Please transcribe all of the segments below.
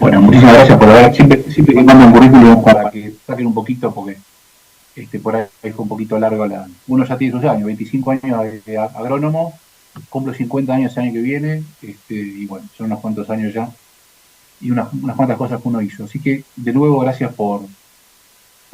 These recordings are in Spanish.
Bueno, muchísimas gracias por haber, siempre que mandan currículum para que saquen un poquito, porque por ahí fue un poquito largo uno ya tiene sus años, 25 años de agrónomo, cumplo 50 años el año que viene, y bueno, son unos cuantos años ya, y unas cuantas cosas que uno hizo. Así que, de nuevo, gracias por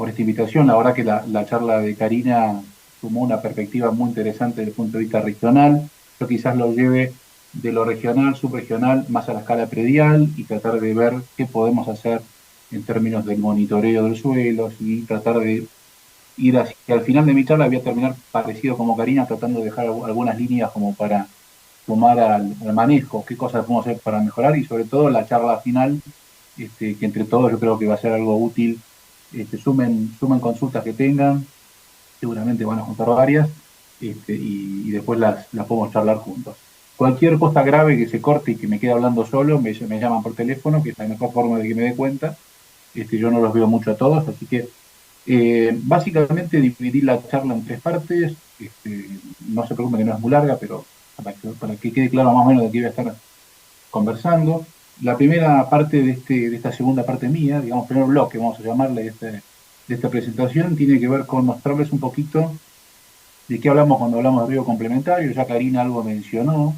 esta invitación. La verdad que la charla de Karina sumó una perspectiva muy interesante desde el punto de vista regional. Yo quizás lo lleve de lo regional, subregional, más a la escala predial y tratar de ver qué podemos hacer en términos del monitoreo del suelo y tratar de ir hacia el final de mi charla. Voy a terminar parecido como Karina, tratando de dejar algunas líneas como para sumar al manejo, qué cosas podemos hacer para mejorar y sobre todo la charla final, que entre todos yo creo que va a ser algo útil. Sumen consultas que tengan, seguramente van a juntar varias, y después las podemos charlar juntos. Cualquier cosa grave que se corte y que me quede hablando solo, me llaman por teléfono, que es la mejor forma de que me dé cuenta. Yo no los veo mucho a todos, así que básicamente dividí la charla en tres partes. No se preocupen que no es muy larga, pero para que quede claro más o menos de qué voy a estar conversando. La primera parte de esta segunda parte mía, digamos, primer bloque, vamos a llamarle de esta presentación, tiene que ver con mostrarles un poquito de qué hablamos cuando hablamos de riego complementario. Ya Karina algo mencionó,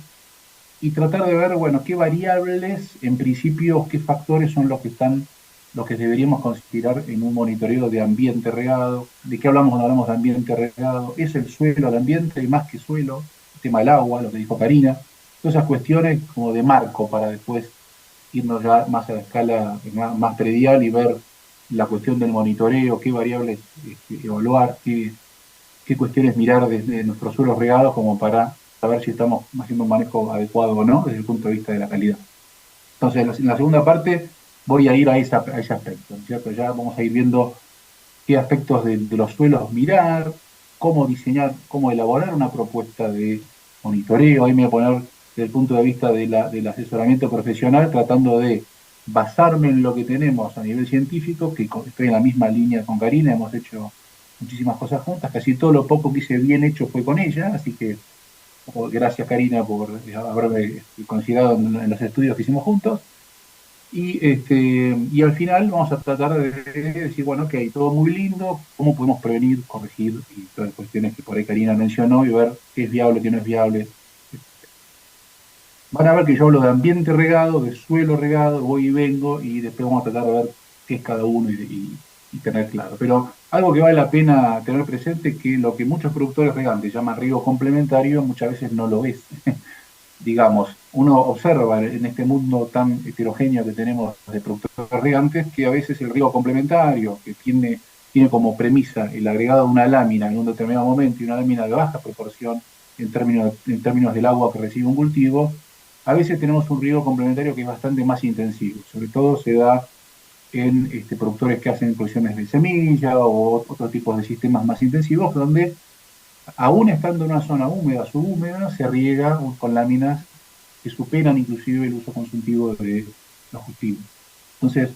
y tratar de ver, bueno, qué variables, en principio, qué factores son los que deberíamos considerar en un monitoreo de ambiente regado. ¿De qué hablamos cuando hablamos de ambiente regado? ¿Es el suelo el ambiente y más que suelo? El tema del agua, lo que dijo Karina. Todas esas cuestiones como de marco para después irnos ya más a la escala más predial y ver la cuestión del monitoreo, qué variables evaluar, qué cuestiones mirar desde nuestros suelos regados como para saber si estamos haciendo un manejo adecuado o no desde el punto de vista de la calidad. Entonces, en la segunda parte voy a ir a ese aspecto, ¿cierto? Ya vamos a ir viendo qué aspectos de los suelos mirar, cómo diseñar, cómo elaborar una propuesta de monitoreo. Ahí me voy a poner desde el punto de vista del asesoramiento profesional, tratando de basarme en lo que tenemos a nivel científico, que estoy en la misma línea con Karina, hemos hecho muchísimas cosas juntas, casi todo lo poco que hice bien hecho fue con ella, así que gracias Karina por haberme considerado en los estudios que hicimos juntos. Y al final vamos a tratar de decir, bueno, ok, todo muy lindo, ¿cómo podemos prevenir, corregir y todas las cuestiones que por ahí Karina mencionó y ver qué es viable, qué no es viable? Van a ver que yo hablo de ambiente regado, de suelo regado, voy y vengo, y después vamos a tratar de ver qué es cada uno y tener claro. Pero algo que vale la pena tener presente es que lo que muchos productores regantes llaman riego complementario muchas veces no lo es. Digamos, uno observa en este mundo tan heterogéneo que tenemos de productores regantes que a veces el riego complementario, que tiene como premisa el agregado de una lámina en un determinado momento y una lámina de baja proporción en términos del agua que recibe un cultivo, a veces tenemos un riego complementario que es bastante más intensivo. Sobre todo se da en productores que hacen producciones de semilla o otros tipos de sistemas más intensivos, donde aún estando en una zona húmeda, subhúmeda, se riega con láminas que superan inclusive el uso consultivo de los cultivos. Entonces,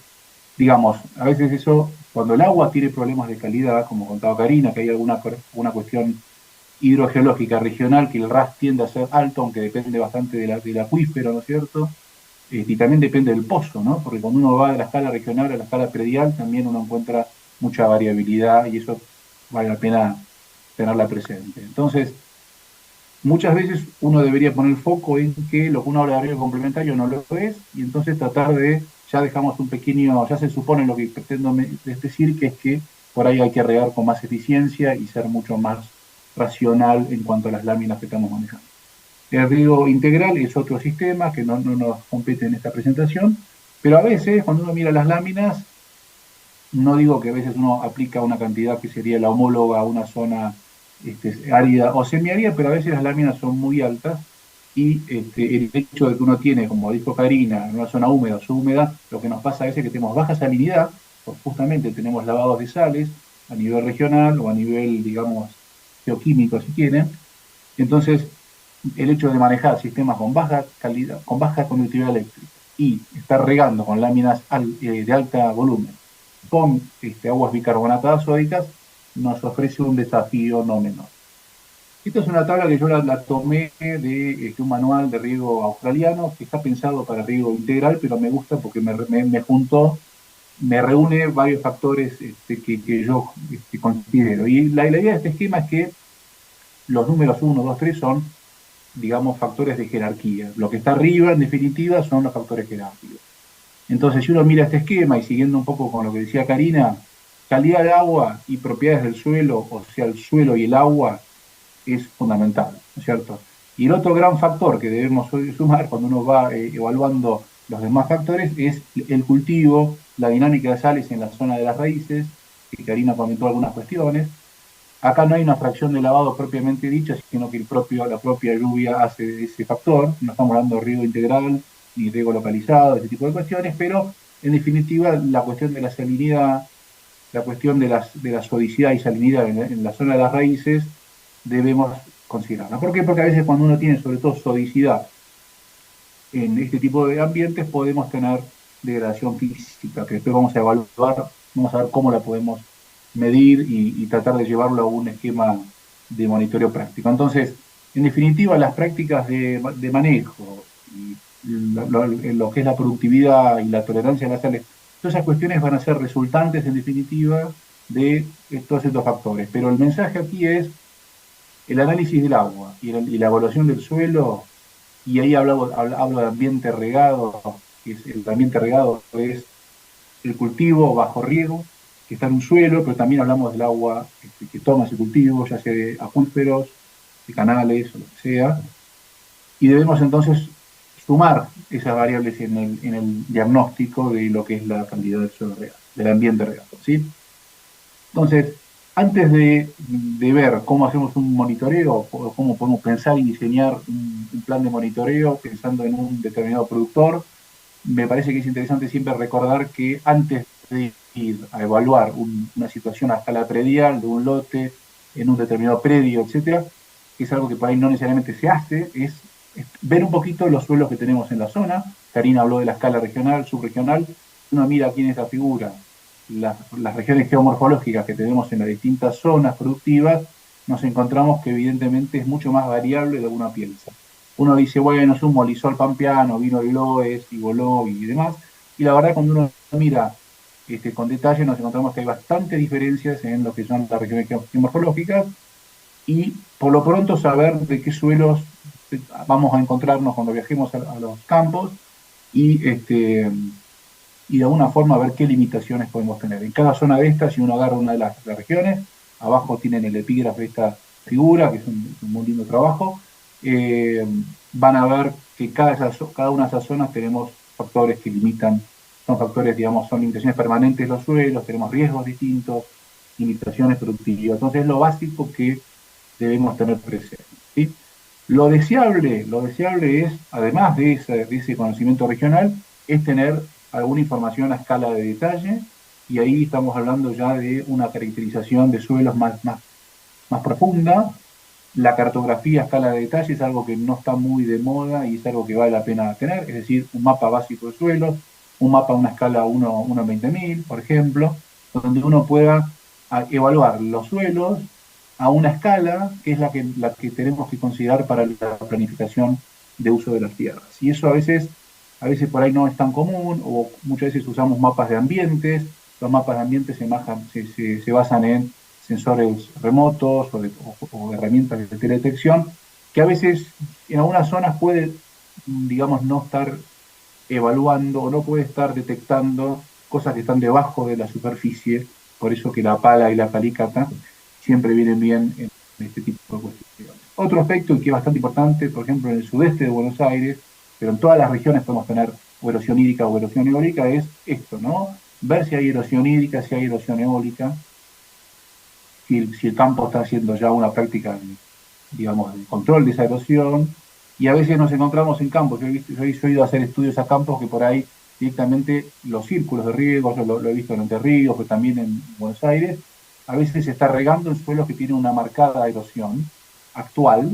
digamos, a veces eso, cuando el agua tiene problemas de calidad, como contaba Karina, que hay alguna cuestión hidrogeológica regional, que el RAS tiende a ser alto, aunque depende bastante del acuífero, ¿no es cierto? Y también depende del pozo, ¿no? Porque cuando uno va de la escala regional a la escala predial, también uno encuentra mucha variabilidad y eso vale la pena tenerla presente. Entonces, muchas veces uno debería poner el foco en que lo que uno habla de riego complementario no lo es, y entonces tratar de, ya dejamos un pequeño, ya se supone lo que pretendo decir, que es que por ahí hay que regar con más eficiencia y ser mucho más racional en cuanto a las láminas que estamos manejando. El riego integral es otro sistema que no nos compete en esta presentación, pero a veces cuando uno mira las láminas, no digo que a veces uno aplica una cantidad que sería la homóloga a una zona árida o semiárida, pero a veces las láminas son muy altas y el hecho de que uno tiene, como dijo Karina, en una zona húmeda o subhúmeda, lo que nos pasa a veces es que tenemos baja salinidad, pues justamente tenemos lavados de sales a nivel regional o a nivel, digamos, geoquímico si quieren. Entonces, el hecho de manejar sistemas con baja calidad, con baja conductividad eléctrica y estar regando con láminas de alta volumen con aguas bicarbonatadas sódicas nos ofrece un desafío no menor. Esta es una tabla que yo la tomé de un manual de riego australiano que está pensado para riego integral, pero me gusta porque me juntó, me reúne varios factores que yo considero. Y la idea de este esquema es que los números 1, 2, 3 son, digamos, factores de jerarquía. Lo que está arriba, en definitiva, son los factores jerárquicos. Entonces, si uno mira este esquema y siguiendo un poco con lo que decía Karina, calidad del agua y propiedades del suelo, o sea, el suelo y el agua, es fundamental, ¿no es cierto? Y el otro gran factor que debemos sumar cuando uno va evaluando los demás factores es el cultivo, la dinámica de sales en la zona de las raíces, que Karina comentó algunas cuestiones. Acá no hay una fracción de lavado propiamente dicha, sino que la propia lluvia hace ese factor. No estamos hablando de riego integral ni riego localizado, ese tipo de cuestiones, pero en definitiva la cuestión de la salinidad, la cuestión de la sodicidad y salinidad en la zona de las raíces debemos considerarla. ¿Por qué? Porque a veces cuando uno tiene sobre todo sodicidad en este tipo de ambientes podemos tener degradación física, que después vamos a evaluar, vamos a ver cómo la podemos medir y tratar de llevarlo a un esquema de monitoreo práctico. Entonces, en definitiva, las prácticas de manejo y lo que es la productividad y la tolerancia a las sales, todas esas cuestiones van a ser resultantes, en definitiva, de todos estos factores. Pero el mensaje aquí es el análisis del agua y la evaluación del suelo, y ahí hablo de ambiente regado, que es, el ambiente regado es el cultivo bajo riego, que está en un suelo, pero también hablamos del agua que toma ese cultivo, ya sea de acuíferos, de canales o lo que sea, y debemos entonces sumar esas variables en el diagnóstico de lo que es la calidad del suelo regado, del ambiente regado, ¿sí? Entonces, antes de ver cómo hacemos un monitoreo, o cómo podemos pensar y diseñar un plan de monitoreo pensando en un determinado productor, me parece que es interesante siempre recordar que antes de ir a evaluar una situación a escala predial de un lote en un determinado predio, etcétera, que es algo que por ahí no necesariamente se hace, es ver un poquito los suelos que tenemos en la zona. Karina habló de la escala regional, subregional. Uno mira aquí en esta figura las regiones geomorfológicas que tenemos en las distintas zonas productivas, nos encontramos que evidentemente es mucho más variable de lo que uno piensa. Uno dice, bueno, es un molisol pampeano, vino el Loes y voló y demás, y la verdad cuando uno mira con detalle nos encontramos que hay bastantes diferencias en lo que son las regiones geomorfológicas, y por lo pronto saber de qué suelos vamos a encontrarnos cuando viajemos a los campos, y y de alguna forma ver qué limitaciones podemos tener. En cada zona de estas, si uno agarra una de las regiones, abajo tienen el epígrafe de esta figura, que es un muy lindo trabajo, eh, van a ver que cada una de esas zonas tenemos factores que limitan, son factores, digamos, son limitaciones permanentes de los suelos, tenemos riesgos distintos, limitaciones productivas. Entonces es lo básico que debemos tener presente, ¿sí? Lo deseable es, además de ese conocimiento regional, es tener alguna información a escala de detalle, y ahí estamos hablando ya de una caracterización de suelos más profunda. La cartografía a escala de detalle es algo que no está muy de moda y es algo que vale la pena tener, es decir, un mapa básico de suelos, un mapa a una escala 1 a 20.000, por ejemplo, donde uno pueda evaluar los suelos a una escala que es la que tenemos que considerar para la planificación de uso de las tierras. Y eso a veces por ahí no es tan común, o muchas veces usamos mapas de ambientes. Los mapas de ambientes se basan en sensores remotos o herramientas de teledetección, que a veces en algunas zonas puede, digamos, no estar evaluando o no puede estar detectando cosas que están debajo de la superficie, por eso que la pala y la palicata siempre vienen bien en este tipo de cuestiones. Otro aspecto que es bastante importante, por ejemplo, en el sudeste de Buenos Aires, pero en todas las regiones podemos tener o erosión hídrica o erosión eólica, es esto, ¿no? Ver si hay erosión hídrica, si hay erosión eólica, si el campo está haciendo ya una práctica, digamos, de control de esa erosión, y a veces nos encontramos en campos. Yo he ido a hacer estudios a campos que por ahí directamente los círculos de riego, yo lo he visto en Entre Ríos, pero también en Buenos Aires, a veces se está regando en suelos que tienen una marcada erosión actual,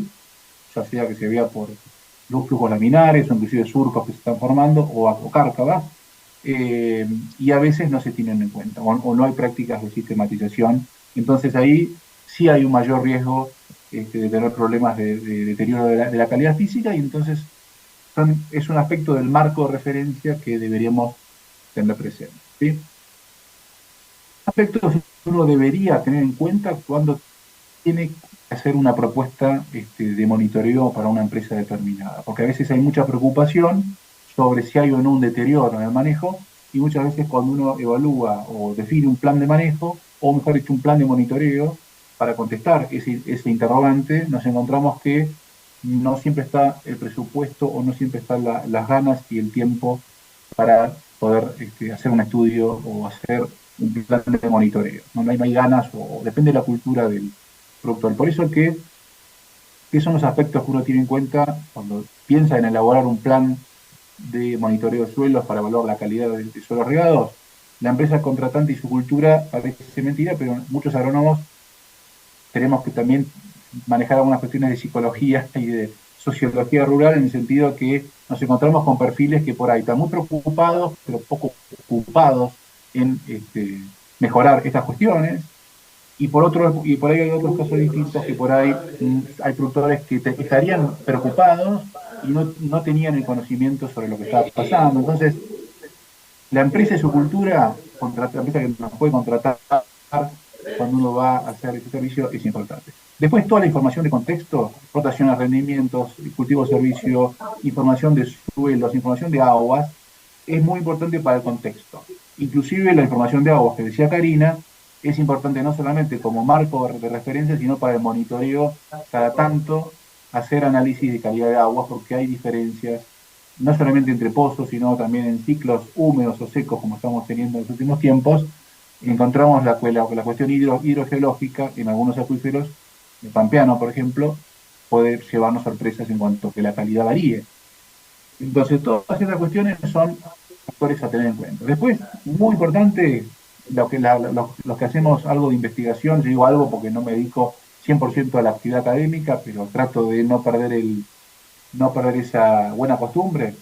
ya sea que se vea por los flujos laminares o inclusive surcos que se están formando o cárcavas, y a veces no se tienen en cuenta o no hay prácticas de sistematización. Entonces ahí sí hay un mayor riesgo de tener problemas de deterioro de la calidad física, y entonces es un aspecto del marco de referencia que deberíamos tener presente, ¿sí? Aspectos que uno debería tener en cuenta cuando tiene que hacer una propuesta de monitoreo para una empresa determinada, porque a veces hay mucha preocupación sobre si hay o no un deterioro en el manejo, y muchas veces cuando uno evalúa o define un plan de manejo, o mejor dicho, un plan de monitoreo, para contestar ese interrogante, nos encontramos que no siempre está el presupuesto o no siempre están las ganas y el tiempo para poder hacer un estudio o hacer un plan de monitoreo. No hay ganas o depende de la cultura del productor. Por eso ¿qué son los aspectos que uno tiene en cuenta cuando piensa en elaborar un plan de monitoreo de suelos para evaluar la calidad de suelos regados? La empresa contratante y su cultura parece mentira, pero muchos agrónomos tenemos que también manejar algunas cuestiones de psicología y de sociología rural, en el sentido que nos encontramos con perfiles que por ahí están muy preocupados, pero poco ocupados en mejorar estas cuestiones, y por ahí hay otros casos distintos que por ahí hay productores que estarían preocupados y no tenían el conocimiento sobre lo que estaba pasando. Entonces, la empresa y su cultura, la empresa que nos puede contratar cuando uno va a hacer este servicio, es importante. Después, toda la información de contexto, rotación de rendimientos, cultivo servicio, información de suelos, información de aguas, es muy importante para el contexto. Inclusive la información de aguas que decía Karina es importante no solamente como marco de referencia, sino para el monitoreo cada tanto, hacer análisis de calidad de aguas, porque hay diferencias no solamente entre pozos, sino también en ciclos húmedos o secos, como estamos teniendo en los últimos tiempos. Encontramos la cuestión hidrogeológica en algunos acuíferos, el pampeano, por ejemplo, puede llevarnos sorpresas en cuanto a que la calidad varíe. Entonces, todas estas cuestiones son factores a tener en cuenta. Después, muy importante, los que hacemos algo de investigación, yo digo algo porque no me dedico 100% a la actividad académica, pero trato de no perder esa buena costumbre.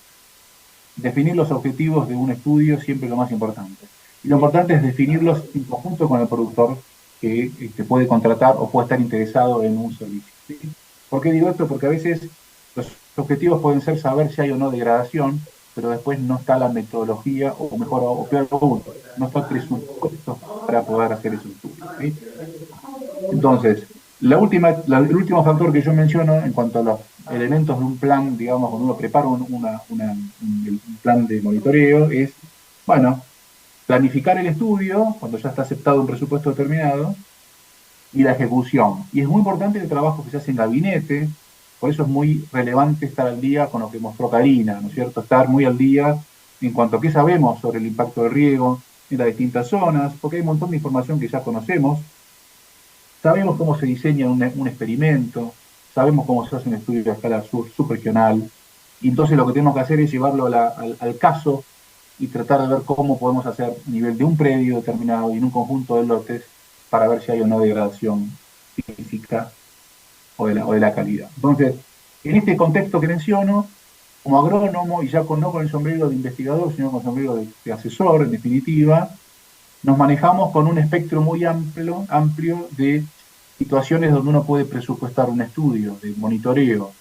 Definir los objetivos de un estudio siempre es lo más importante. Y lo importante es definirlos en conjunto con el productor que puede contratar o puede estar interesado en un servicio, ¿sí? ¿Por qué digo esto? Porque a veces los objetivos pueden ser saber si hay o no degradación, pero después no está la metodología, o mejor, o peor aún, no está el presupuesto para poder hacer ese estudio, ¿sí? Entonces, el último factor que yo menciono en cuanto a los elementos de un plan, digamos, cuando uno prepara un plan de monitoreo, es, bueno, planificar el estudio cuando ya está aceptado un presupuesto determinado, y la ejecución. Y es muy importante el trabajo que se hace en gabinete, por eso es muy relevante estar al día con lo que mostró Karina, ¿no es cierto? Estar muy al día en cuanto a qué sabemos sobre el impacto del riego en las distintas zonas, porque hay un montón de información que ya conocemos. Sabemos cómo se diseña un experimento, sabemos cómo se hace un estudio a escala subregional, y entonces lo que tenemos que hacer es llevarlo al caso y tratar de ver cómo podemos hacer a nivel de un predio determinado y en un conjunto de lotes para ver si hay o no degradación física o de la calidad. Entonces, en este contexto que menciono, como agrónomo, y ya no con el sombrero de investigador, sino con el sombrero de asesor, en definitiva, nos manejamos con un espectro muy amplio de situaciones donde uno puede presupuestar un estudio de monitoreo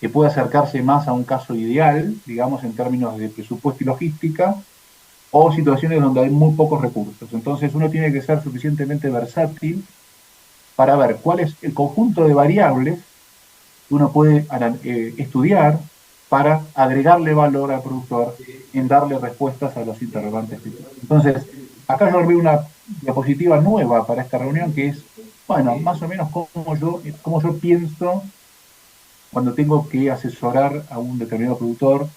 que puede acercarse más a un caso ideal, digamos, en términos de presupuesto y logística, o situaciones donde hay muy pocos recursos. Entonces uno tiene que ser suficientemente versátil para ver cuál es el conjunto de variables que uno puede estudiar para agregarle valor al productor en darle respuestas a los interrogantes que tiene. Entonces, acá yo veo una diapositiva nueva para esta reunión que es, bueno, más o menos cómo yo pienso cuando tengo que asesorar a un determinado productor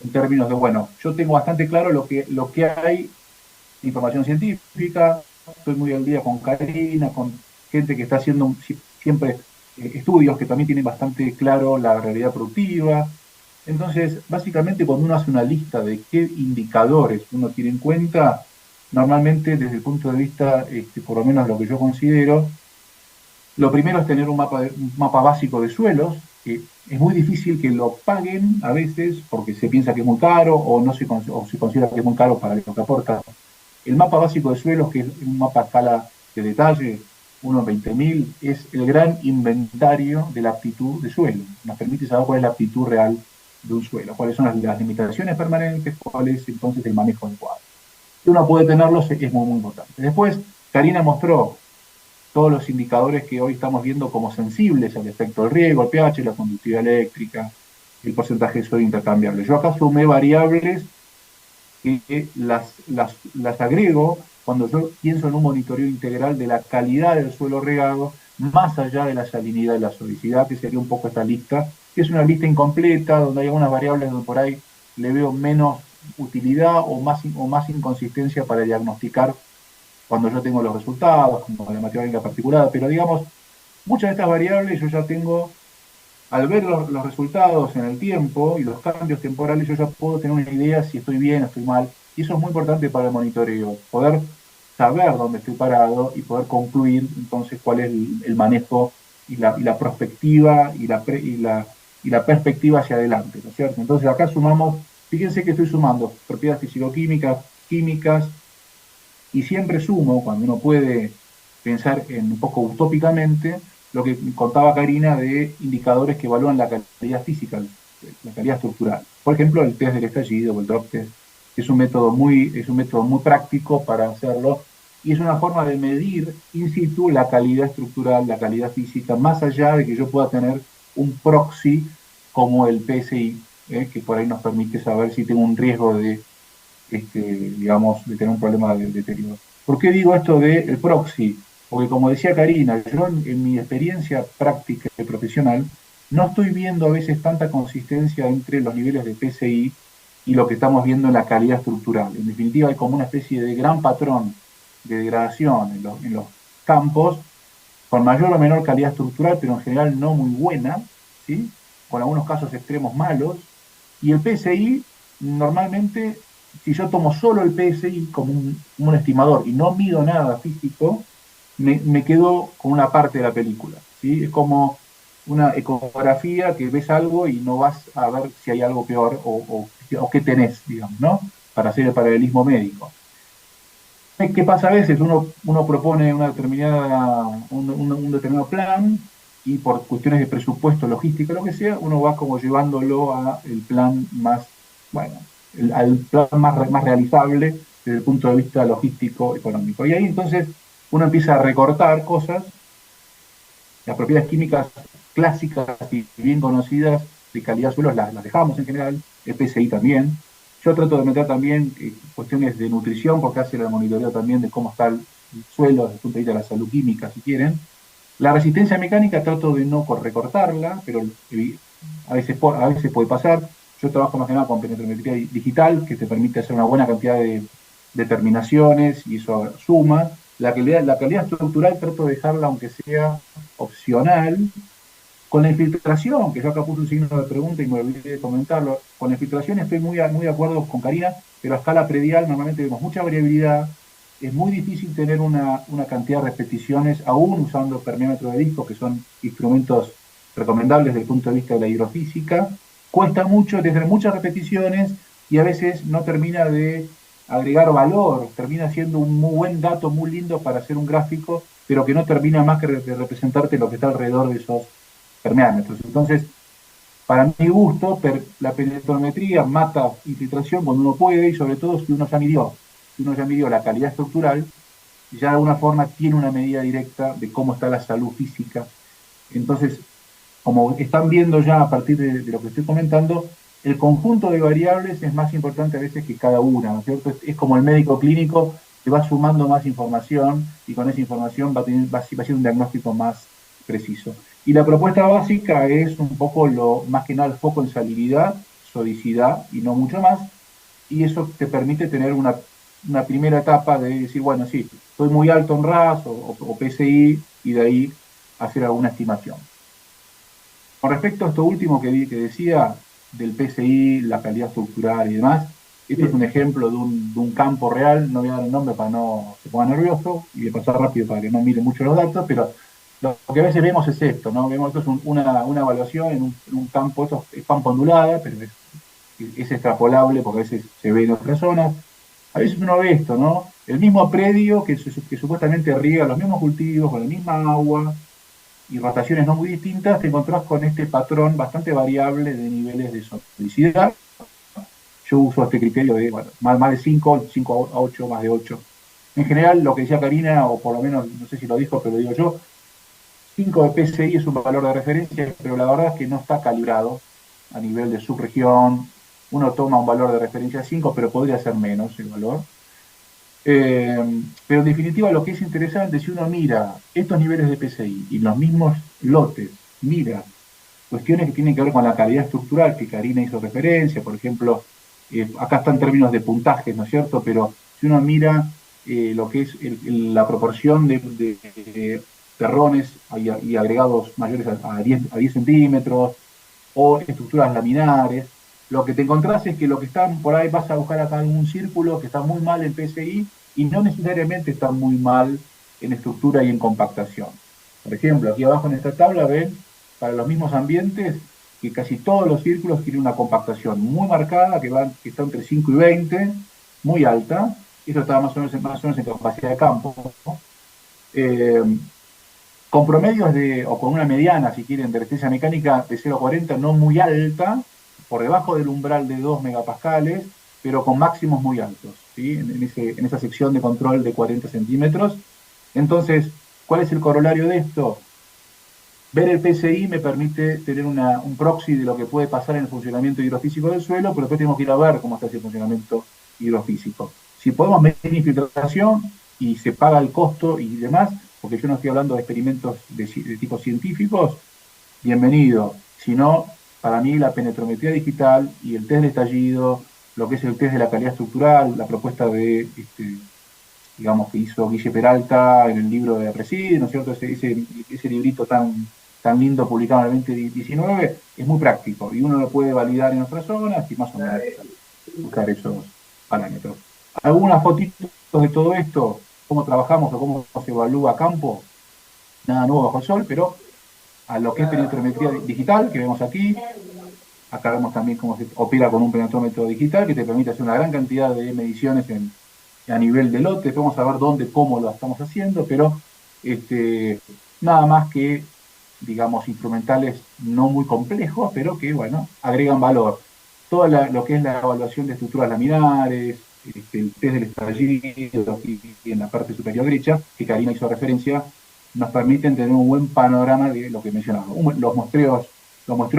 en términos de, bueno, yo tengo bastante claro lo que hay, información científica, estoy muy al día con Karina, con gente que está haciendo siempre estudios que también tienen bastante claro la realidad productiva. Entonces, básicamente cuando uno hace una lista de qué indicadores uno tiene en cuenta, normalmente desde el punto de vista, por lo menos lo que yo considero, lo primero es tener un mapa básico de suelos, que es muy difícil que lo paguen a veces porque se piensa que es muy caro o no se considera que es muy caro para lo que aporta. El mapa básico de suelos, que es un mapa a escala de detalle, 1 en 20.000, es el gran inventario de la aptitud de suelo. Nos permite saber cuál es la aptitud real de un suelo, cuáles son las limitaciones permanentes, cuál es entonces el manejo adecuado. Si uno puede tenerlos es muy, muy importante. Después, Karina mostró todos los indicadores que hoy estamos viendo como sensibles al efecto del riego, el pH, la conductividad eléctrica, el porcentaje de sodio intercambiable. Yo acá sumé variables que las agrego cuando yo pienso en un monitoreo integral de la calidad del suelo regado, más allá de la salinidad y la sodicidad, que sería un poco esta lista, que es una lista incompleta, donde hay algunas variables donde por ahí le veo menos utilidad o más inconsistencia para diagnosticar cuando yo tengo los resultados, como la matemática particulada, pero digamos, muchas de estas variables yo ya tengo, al ver los resultados en el tiempo y los cambios temporales, yo ya puedo tener una idea si estoy bien o estoy mal, y eso es muy importante para el monitoreo, poder saber dónde estoy parado y poder concluir entonces cuál es el manejo y la perspectiva y la perspectiva hacia adelante, ¿no es cierto? Entonces acá sumamos, fíjense que estoy sumando propiedades fisicoquímicas, químicas, y siempre sumo, cuando uno puede pensar en un poco utópicamente, lo que contaba Karina de indicadores que evalúan la calidad física, la calidad estructural. Por ejemplo, el test del estallido o el drop test es un método muy práctico para hacerlo y es una forma de medir in situ la calidad estructural, la calidad física, más allá de que yo pueda tener un proxy como el PSI, que por ahí nos permite saber si tengo un riesgo de digamos, de tener un problema de deterioro. ¿Por qué digo esto del proxy? Porque como decía Karina, yo en mi experiencia práctica y profesional no estoy viendo a veces tanta consistencia entre los niveles de PCI y lo que estamos viendo en la calidad estructural. En definitiva, hay como una especie de gran patrón de degradación en los campos, con mayor o menor calidad estructural, pero en general no muy buena, ¿sí? Con algunos casos extremos malos, y el PSI normalmente, si yo tomo solo el PSI como un estimador y no mido nada físico, me quedo con una parte de la película, ¿sí? Es como una ecografía que ves algo y no vas a ver si hay algo peor o qué tenés, digamos, ¿no? Para hacer el paralelismo médico. ¿Qué pasa a veces? Uno propone un determinado plan y por cuestiones de presupuesto, logística, lo que sea, uno va como llevándolo a el plan más, bueno, al plan más realizable desde el punto de vista logístico, económico. Y ahí entonces uno empieza a recortar cosas, las propiedades químicas clásicas y bien conocidas de calidad de suelos las dejamos en general, el PSI también. Yo trato de meter también cuestiones de nutrición, porque hace el monitoreo también de cómo está el suelo desde el punto de vista de la salud química, si quieren. La resistencia mecánica trato de no recortarla, pero a veces puede pasar. Yo trabajo más que nada con penetrometría digital, que te permite hacer una buena cantidad de determinaciones y eso suma. La calidad estructural trato de dejarla, aunque sea opcional. Con la infiltración, que yo acá puse un signo de pregunta y me olvidé de comentarlo, con la infiltración estoy muy de acuerdo con Karina, pero a escala predial normalmente vemos mucha variabilidad, es muy difícil tener una cantidad de repeticiones, aún usando permeómetros de disco, que son instrumentos recomendables desde el punto de vista de la hidrofísica. Cuesta mucho tener muchas repeticiones y a veces no termina de agregar valor, termina siendo un muy buen dato, muy lindo para hacer un gráfico, pero que no termina más que de representarte lo que está alrededor de esos permeámetros. Entonces, para mi gusto, la penetrometría mata infiltración cuando uno puede y sobre todo si uno ya midió la calidad estructural, ya de alguna forma tiene una medida directa de cómo está la salud física. Entonces, como están viendo ya a partir de lo que estoy comentando, el conjunto de variables es más importante a veces que cada una, ¿no es cierto? Es como el médico clínico que va sumando más información y con esa información va a ser un diagnóstico más preciso. Y la propuesta básica es un poco más que nada el foco en salinidad, sodicidad y no mucho más, y eso te permite tener una primera etapa de decir, bueno, sí, estoy muy alto en RAS o PSI, y de ahí hacer alguna estimación. Con respecto a esto último que decía, del PSI, la calidad estructural y demás, este es un ejemplo de un campo real, no voy a dar el nombre para no se ponga nervioso, y voy a pasar rápido para que no miren mucho los datos, pero lo que a veces vemos es esto, ¿no? Vemos esto es una evaluación en un campo, esto es campo ondulada, pero es extrapolable porque a veces se ve en otras zonas. A veces uno ve esto, ¿no? El mismo predio que supuestamente riega los mismos cultivos, con la misma agua y rotaciones no muy distintas, te encontrás con este patrón bastante variable de niveles de sonicidad. Yo uso este criterio de, bueno, más de 5, 5 a 8, más de 8. En general, lo que decía Karina, o por lo menos, no sé si lo dijo, pero lo digo yo, 5 de PCI es un valor de referencia, pero la verdad es que no está calibrado a nivel de subregión. Uno toma un valor de referencia 5, pero podría ser menos el valor. Pero en definitiva, lo que es interesante, si uno mira estos niveles de PCI y los mismos lotes, mira cuestiones que tienen que ver con la calidad estructural, que Karina hizo referencia, por ejemplo, acá están términos de puntajes, ¿no es cierto? Pero si uno mira lo que es la proporción de terrones y agregados mayores a 10 centímetros, o estructuras laminares, lo que te encontrás es que lo que están por ahí, vas a buscar acá en un círculo que está muy mal en PSI y no necesariamente está muy mal en estructura y en compactación. Por ejemplo, aquí abajo en esta tabla ven, para los mismos ambientes, que casi todos los círculos tienen una compactación muy marcada, que está entre 5 y 20, muy alta. Eso está más o menos en capacidad de campo, ¿no? Con promedios o con una mediana, si quieren, de resistencia mecánica de 0,40, no muy alta, por debajo del umbral de 2 megapascales, pero con máximos muy altos, ¿sí? En esa sección de control de 40 centímetros. Entonces, ¿cuál es el corolario de esto? Ver el PSI me permite tener un proxy de lo que puede pasar en el funcionamiento hidrofísico del suelo, pero después tenemos que ir a ver cómo está ese funcionamiento hidrofísico. Si podemos medir infiltración y se paga el costo y demás, porque yo no estoy hablando de experimentos de tipo científicos, bienvenido. Si no, para mí la penetrometría digital y el test de estallido, lo que es el test de la calidad estructural, la propuesta digamos, que hizo Guille Peralta en el libro de Reside, ¿no es cierto? Ese librito tan lindo publicado en el 2019, es muy práctico y uno lo puede validar en otras zonas y más o menos buscar esos parámetros. Algunas fotitos de todo esto, cómo trabajamos o cómo se evalúa a campo, nada nuevo bajo el sol, pero a lo que es penetrometría digital, que vemos aquí, acá vemos también cómo se opera con un penetrómetro digital, que te permite hacer una gran cantidad de mediciones a nivel de lote, vamos a ver dónde, cómo lo estamos haciendo, pero nada más que, digamos, instrumentales no muy complejos, pero que, bueno, agregan valor. Todo lo que es la evaluación de estructuras laminares, el test del estallido y en la parte superior derecha, que Karina hizo referencia, nos permiten tener un buen panorama de lo que mencionaba. Los muestreos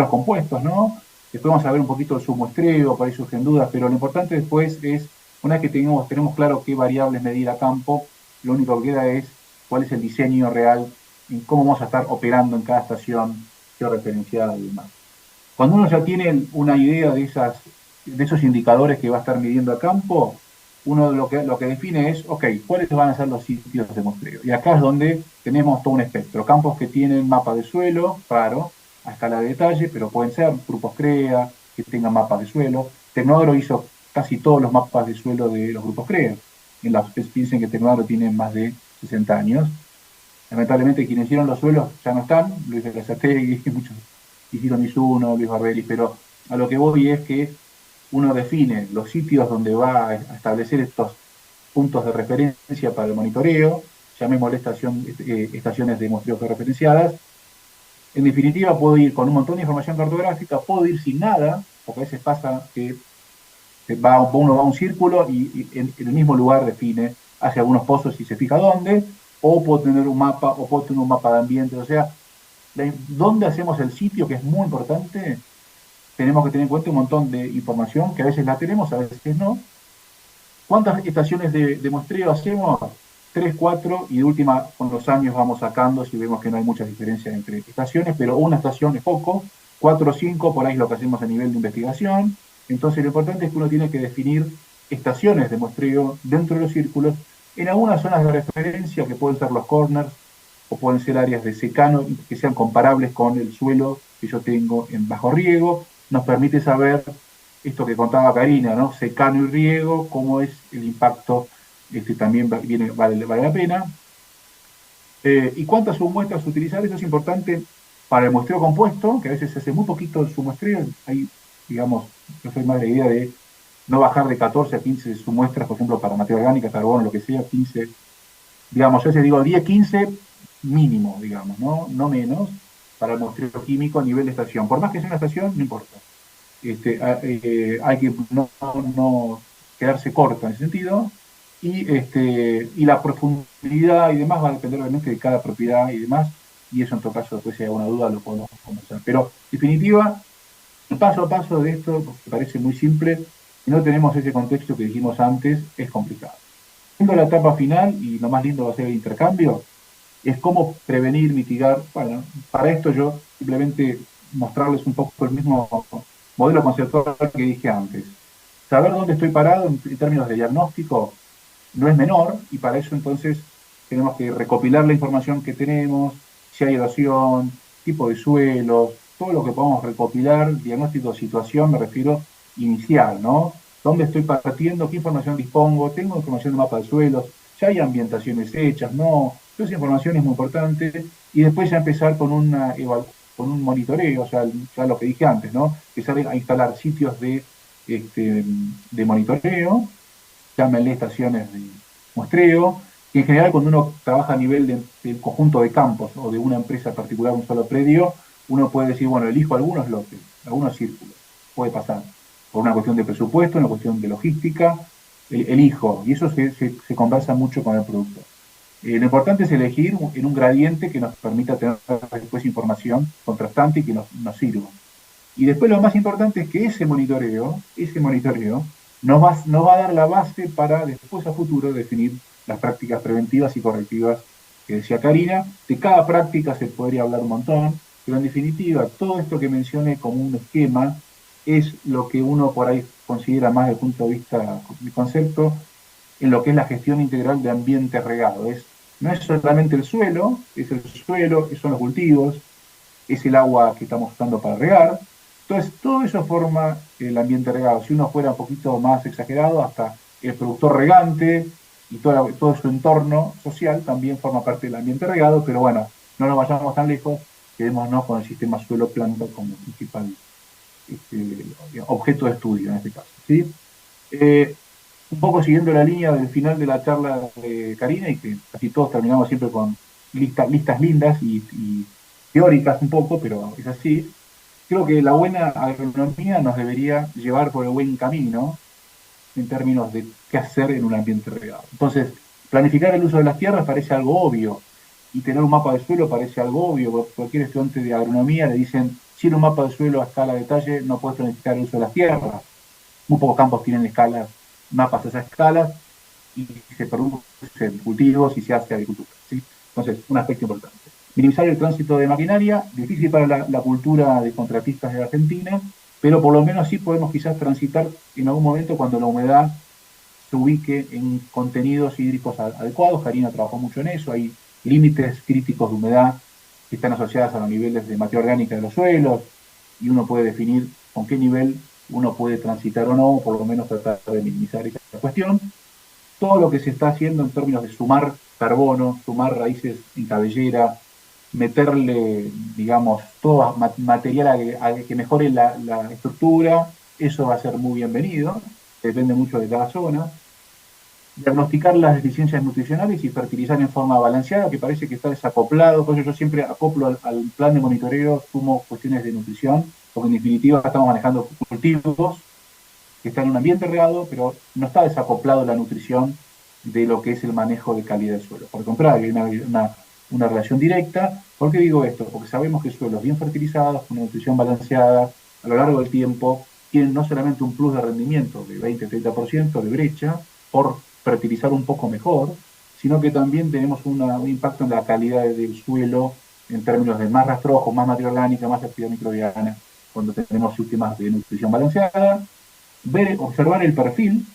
compuestos, ¿no? Después vamos a ver un poquito el submuestreo, por ahí surgen dudas, pero lo importante después es, una vez que tenemos claro qué variables medir a campo, lo único que queda es cuál es el diseño real en cómo vamos a estar operando en cada estación georreferenciada y demás. Cuando uno ya tiene una idea de esos indicadores que va a estar midiendo a campo, uno lo que define es, ok, ¿cuáles van a ser los sitios de muestreo? Y acá es donde tenemos todo un espectro. Campos que tienen mapa de suelo, raro, a escala de detalle, pero pueden ser grupos CREA, que tengan mapas de suelo. Tecnoagro hizo casi todos los mapas de suelo de los grupos CREA. Piensen que Tecnoagro tiene más de 60 años. Lamentablemente quienes hicieron los suelos ya no están, Luis Verazategui, muchos hicieron Isuno, Luis Barberi, pero a lo que voy es que uno define los sitios donde va a establecer estos puntos de referencia para el monitoreo, llamémosle estaciones de muestreo referenciadas. En definitiva, puedo ir con un montón de información cartográfica, puedo ir sin nada, porque a veces pasa que uno va a un círculo y en el mismo lugar define, hace algunos pozos y se fija dónde, o puedo tener un mapa, o puedo tener un mapa de ambiente, o sea, dónde hacemos el sitio, que es muy importante, tenemos que tener en cuenta un montón de información que a veces la tenemos, a veces no. ¿Cuántas estaciones de muestreo hacemos? 3, 4, y de última, con los años vamos sacando si vemos que no hay mucha diferencia entre estaciones, pero una estación es poco, 4 o 5, por ahí es lo que hacemos a nivel de investigación. Entonces lo importante es que uno tiene que definir estaciones de muestreo dentro de los círculos en algunas zonas de referencia que pueden ser los corners o pueden ser áreas de secano que sean comparables con el suelo que yo tengo en bajo riego. Nos permite saber esto que contaba Karina, ¿no? Secano y riego, cómo es el impacto, también vale la pena. ¿Y cuántas submuestras utilizar? Eso es importante para el muestreo compuesto, que a veces se hace muy poquito el submuestreo. Ahí, digamos, yo soy más de la idea de no bajar de 14 a 15 sus muestras, por ejemplo, para materia orgánica, carbono, lo que sea, 15, digamos, yo digo 10, 15 mínimo, digamos, no menos, para el muestreo químico a nivel de estación. Por más que sea una estación, no importa. Hay que no quedarse corto en ese sentido, y la profundidad y demás va a depender obviamente de cada propiedad y demás, y eso en todo caso, después si hay alguna duda lo podemos conversar. Pero, en definitiva, el paso a paso de esto, que parece muy simple, si no tenemos ese contexto que dijimos antes, es complicado. Siendo la etapa final, y lo más lindo va a ser el intercambio, es cómo prevenir, mitigar. Bueno, para esto yo simplemente mostrarles un poco el mismo modelo conceptual que dije antes. Saber dónde estoy parado en términos de diagnóstico no es menor, y para eso entonces tenemos que recopilar la información que tenemos, si hay erosión, tipo de suelos, todo lo que podamos recopilar, diagnóstico de situación, me refiero inicial, ¿no? ¿Dónde estoy partiendo? ¿Qué información dispongo? ¿Tengo información de mapa de suelos? ¿Ya hay ambientaciones hechas? No. Toda esa información es muy importante, y después ya empezar con con un monitoreo, o sea, ya lo que dije antes, ¿no? Empezar a instalar sitios de monitoreo, llámenle estaciones de muestreo, que en general cuando uno trabaja a nivel del conjunto de campos o de una empresa particular, un solo predio, uno puede decir, bueno, elijo algunos lotes, algunos círculos, puede pasar, por una cuestión de presupuesto, una cuestión de logística, elijo, y eso se conversa mucho con el productor. Lo importante es elegir en un gradiente que nos permita tener después información contrastante y que nos sirva. Y después lo más importante es que ese monitoreo nos va a dar la base para después a futuro definir las prácticas preventivas y correctivas que decía Karina. De cada práctica se podría hablar un montón, pero en definitiva todo esto que mencioné como un esquema es lo que uno por ahí considera más desde el punto de vista de concepto en lo que es la gestión integral de ambiente regado. No es solamente el suelo, son los cultivos, es el agua que estamos usando para regar. Entonces, todo eso forma el ambiente regado. Si uno fuera un poquito más exagerado, hasta el productor regante y todo su entorno social también forma parte del ambiente regado, pero bueno, no nos vayamos tan lejos, quedémonos con el sistema suelo-planta como principal este, objeto de estudio en este caso. ¿Sí? Eh, un poco siguiendo la línea del final de la charla de Karina, y que casi todos terminamos siempre con listas lindas y teóricas un poco, pero es así. Creo que la buena agronomía nos debería llevar por el buen camino en términos de qué hacer en un ambiente regado. Entonces, planificar el uso de las tierras parece algo obvio, y tener un mapa de suelo parece algo obvio. Cualquier estudiante de agronomía le dicen, sin un mapa de suelo a escala de detalle no puedes planificar el uso de las tierras. Muy pocos campos tienen mapas a esas escalas, y se producen cultivos y se hace agricultura. ¿Sí? Entonces, un aspecto importante. Minimizar el tránsito de maquinaria, difícil para la cultura de contratistas de Argentina, pero por lo menos sí podemos quizás transitar en algún momento cuando la humedad se ubique en contenidos hídricos adecuados. Karina trabajó mucho en eso, hay límites críticos de humedad que están asociados a los niveles de materia orgánica de los suelos, y uno puede definir con qué nivel uno puede transitar o no, por lo menos tratar de minimizar esa cuestión. Todo lo que se está haciendo en términos de sumar carbono, sumar raíces en cabellera, meterle, digamos, todo material que mejore la estructura, eso va a ser muy bienvenido, depende mucho de cada zona. Diagnosticar las deficiencias nutricionales y fertilizar en forma balanceada, que parece que está desacoplado. Por eso yo siempre acoplo al plan de monitoreo, sumo cuestiones de nutrición, porque en definitiva estamos manejando cultivos que están en un ambiente regado, pero no está desacoplado la nutrición de lo que es el manejo de calidad del suelo. Por el contrario, hay una relación directa. ¿Por qué digo esto? Porque sabemos que suelos bien fertilizados, con una nutrición balanceada, a lo largo del tiempo, tienen no solamente un plus de rendimiento de 20-30% de brecha, por fertilizar un poco mejor, sino que también tenemos un impacto en la calidad del suelo en términos de más rastrojo, más materia orgánica, más actividad microbiana, cuando tenemos sistemas de nutrición balanceada. Observar el perfil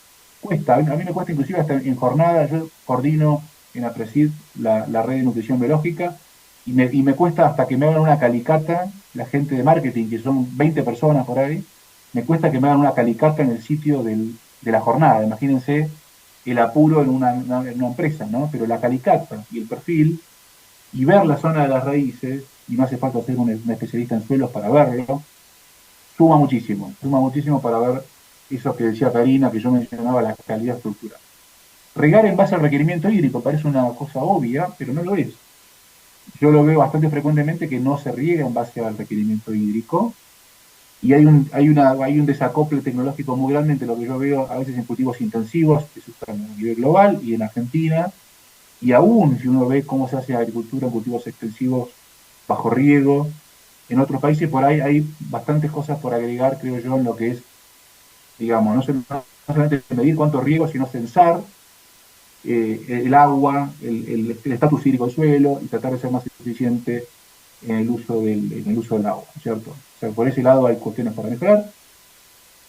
cuesta. A mí me cuesta inclusive hasta en jornada. Yo coordino en APRESID la red de nutrición biológica, y me cuesta hasta que me hagan una calicata, la gente de marketing, que son 20 personas por ahí, me cuesta que me hagan una calicata en el sitio de la jornada. Imagínense el apuro en una empresa, ¿no? Pero la calicata y el perfil, y ver la zona de las raíces, y no hace falta ser un especialista en suelos para verlo, suma muchísimo para ver eso que decía Karina, que yo mencionaba, la calidad estructural. Regar en base al requerimiento hídrico parece una cosa obvia, pero no lo es. Yo lo veo bastante frecuentemente que no se riega en base al requerimiento hídrico, y hay un desacople tecnológico muy grande entre lo que yo veo a veces en cultivos intensivos que se usan a nivel global y en Argentina, y aún si uno ve cómo se hace agricultura en cultivos extensivos bajo riego, en otros países por ahí hay bastantes cosas por agregar, creo yo, en lo que es, digamos, no solamente medir cuánto riego, sino censar el agua, el estatus hídrico del suelo y tratar de ser más eficiente en el uso del agua, ¿cierto? O sea, por ese lado hay cuestiones para mejorar.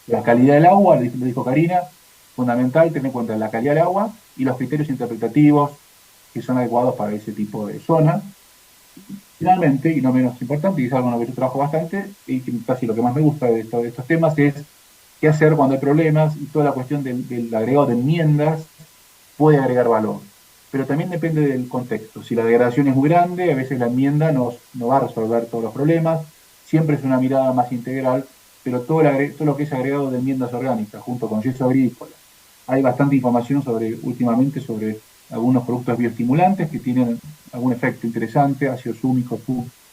La calidad del agua, lo dijo Karina, fundamental tener en cuenta la calidad del agua y los criterios interpretativos que son adecuados para ese tipo de zona. Finalmente, y no menos importante, y es algo en lo que yo trabajo bastante, y que casi lo que más me gusta de estos temas es qué hacer cuando hay problemas y toda la cuestión del agregado de enmiendas puede agregar valor. Pero también depende del contexto. Si la degradación es muy grande, a veces la enmienda no va a resolver todos los problemas. Siempre es una mirada más integral, pero todo lo que es agregado de enmiendas orgánicas, junto con yeso agrícola. Hay bastante información últimamente sobre algunos productos bioestimulantes que tienen algún efecto interesante, ácidos húmicos,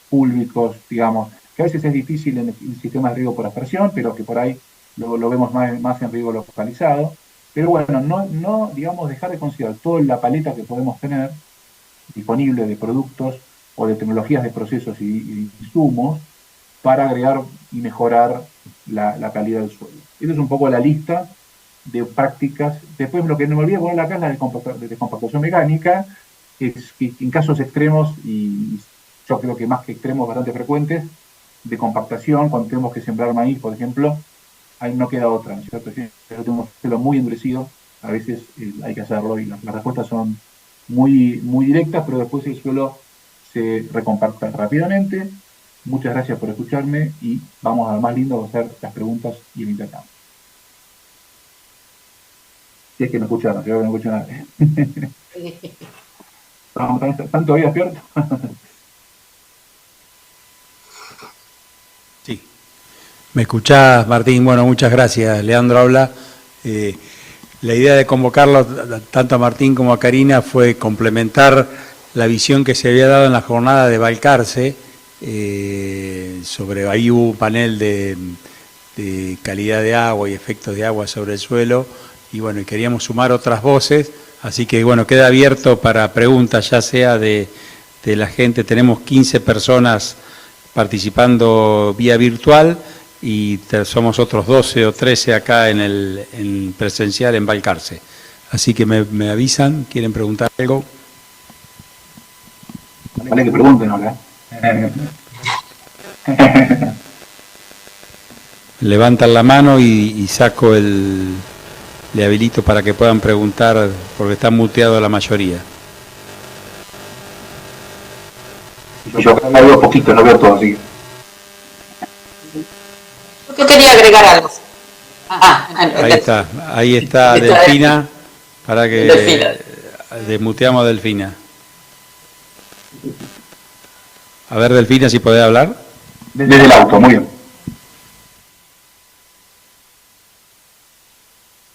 púlvicos, digamos, que a veces es difícil en el sistema de riego por aspersión, pero que por ahí lo vemos más en riego localizado. Pero bueno, no, digamos, dejar de considerar toda la paleta que podemos tener disponible de productos o de tecnologías de procesos y insumos para agregar y mejorar la calidad del suelo. Esa es un poco la lista de prácticas. Después lo que no me olvido poner acá es la de descompactación mecánica, que en casos extremos, y yo creo que más que extremos bastante frecuentes, de compactación, cuando tenemos que sembrar maíz, por ejemplo, ahí no queda otra, ¿no es cierto? Si tenemos un suelo muy endurecido, a veces hay que hacerlo y las respuestas son muy directas, pero después el suelo se recompacta rápidamente. Muchas gracias por escucharme y vamos a lo más lindo, a hacer las preguntas y el intercambio. Si es que me escucharon, yo no escucho nada. ¿Están todavía despiertos? Sí. ¿Me escuchás, Martín? Bueno, muchas gracias. Leandro habla. La idea de convocarlo tanto a Martín como a Karina fue complementar la visión que se había dado en la jornada de Balcarce, sobre ahí hubo un panel de calidad de agua y efectos de agua sobre el suelo, y bueno, y queríamos sumar otras voces, así que bueno, queda abierto para preguntas, ya sea de la gente. Tenemos 15 personas participando vía virtual y somos otros 12 o 13 acá en presencial en Balcarce. Así que me avisan, ¿quieren preguntar algo? Vale, que pregunten, ¿no? Levantan la mano y saco le habilito para que puedan preguntar, porque está muteado la mayoría. Yo acá veo poquito, no veo todo, así. Yo quería agregar algo. Ahí está Delfina, para que Delfina. desmuteamos a Delfina. A ver, Delfina, si podés hablar. Desde el auto, muy bien.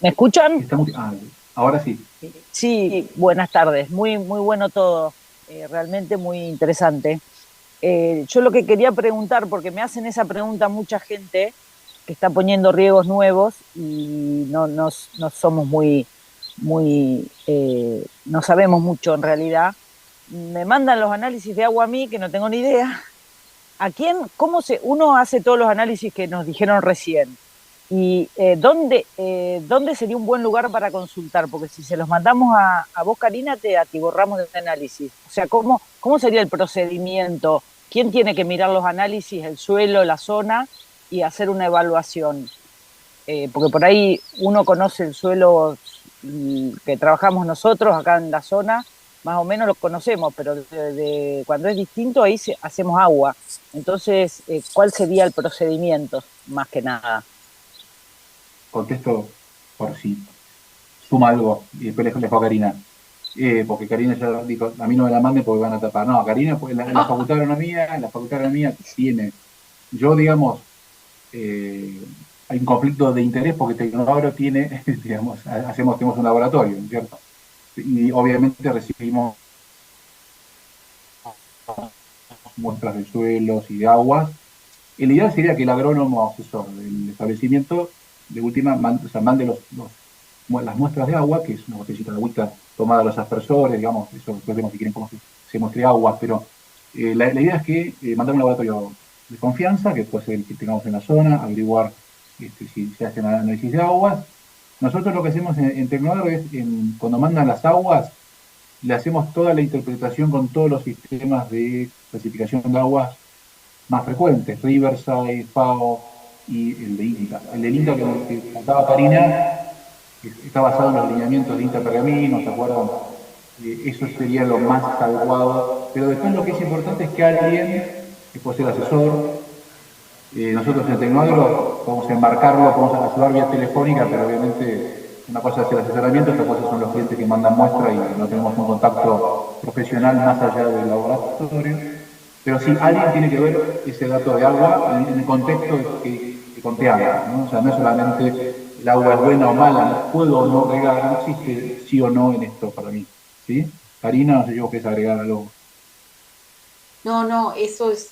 ¿Me escuchan? Ahora sí. Sí, buenas tardes. Muy bueno todo. Realmente muy interesante. Yo lo que quería preguntar, porque me hacen esa pregunta mucha gente que está poniendo riegos nuevos y no somos no sabemos mucho en realidad. Me mandan los análisis de agua a mí, que no tengo ni idea. Uno hace todos los análisis que nos dijeron recién? ¿Y dónde sería un buen lugar para consultar? Porque si se los mandamos a vos, Karina, te atiborramos de análisis. O sea, ¿cómo sería el procedimiento? ¿Quién tiene que mirar los análisis, el suelo, la zona, y hacer una evaluación? Porque por ahí uno conoce el suelo que trabajamos nosotros acá en la zona, más o menos lo conocemos, pero cuando es distinto ahí hacemos agua. Entonces, ¿cuál sería el procedimiento, más que nada? Contesto por si suma algo y después les dejo a Karina. Porque Karina ya dijo, a mí no me la mande porque van a tapar. No, Karina, pues en la facultad de agronomía tiene. Yo, digamos, hay un conflicto de interés porque Tecnoagro tiene, digamos, tenemos un laboratorio, ¿cierto? Y obviamente recibimos muestras de suelos y de aguas. El ideal sería que el agrónomo asesor del establecimiento, de última, mande las muestras de agua, que es una botellita de agüita tomada a los aspersores, digamos, eso después vemos si quieren cómo se muestre agua, pero la idea es que mandar un laboratorio de confianza, que puede ser el que tengamos en la zona, averiguar si se hacen análisis de aguas. Nosotros lo que hacemos en Tecnoagro es, cuando mandan las aguas, le hacemos toda la interpretación con todos los sistemas de clasificación de aguas más frecuentes, Riverside, FAO y el de INTA. El de INTA que contaba Karina está basado en los lineamientos de INTA Pergamino, ¿se acuerdan? Eso sería lo más adecuado. Pero después lo que es importante es que alguien, que puede ser asesor, nosotros en Tecnoagro podemos embarcarlo, podemos ayudar vía telefónica, pero obviamente una cosa es el asesoramiento, otra cosa son los clientes que mandan muestra y no tenemos un contacto profesional más allá del laboratorio. Pero sí, alguien tiene que ver ese dato de agua en el contexto que conté antes, ¿no? O sea, no es solamente el agua es buena o mala, puedo o no regar, no existe sí o no en esto para mí, ¿sí? Karina, no sé si vos querés agregar algo. No, eso es,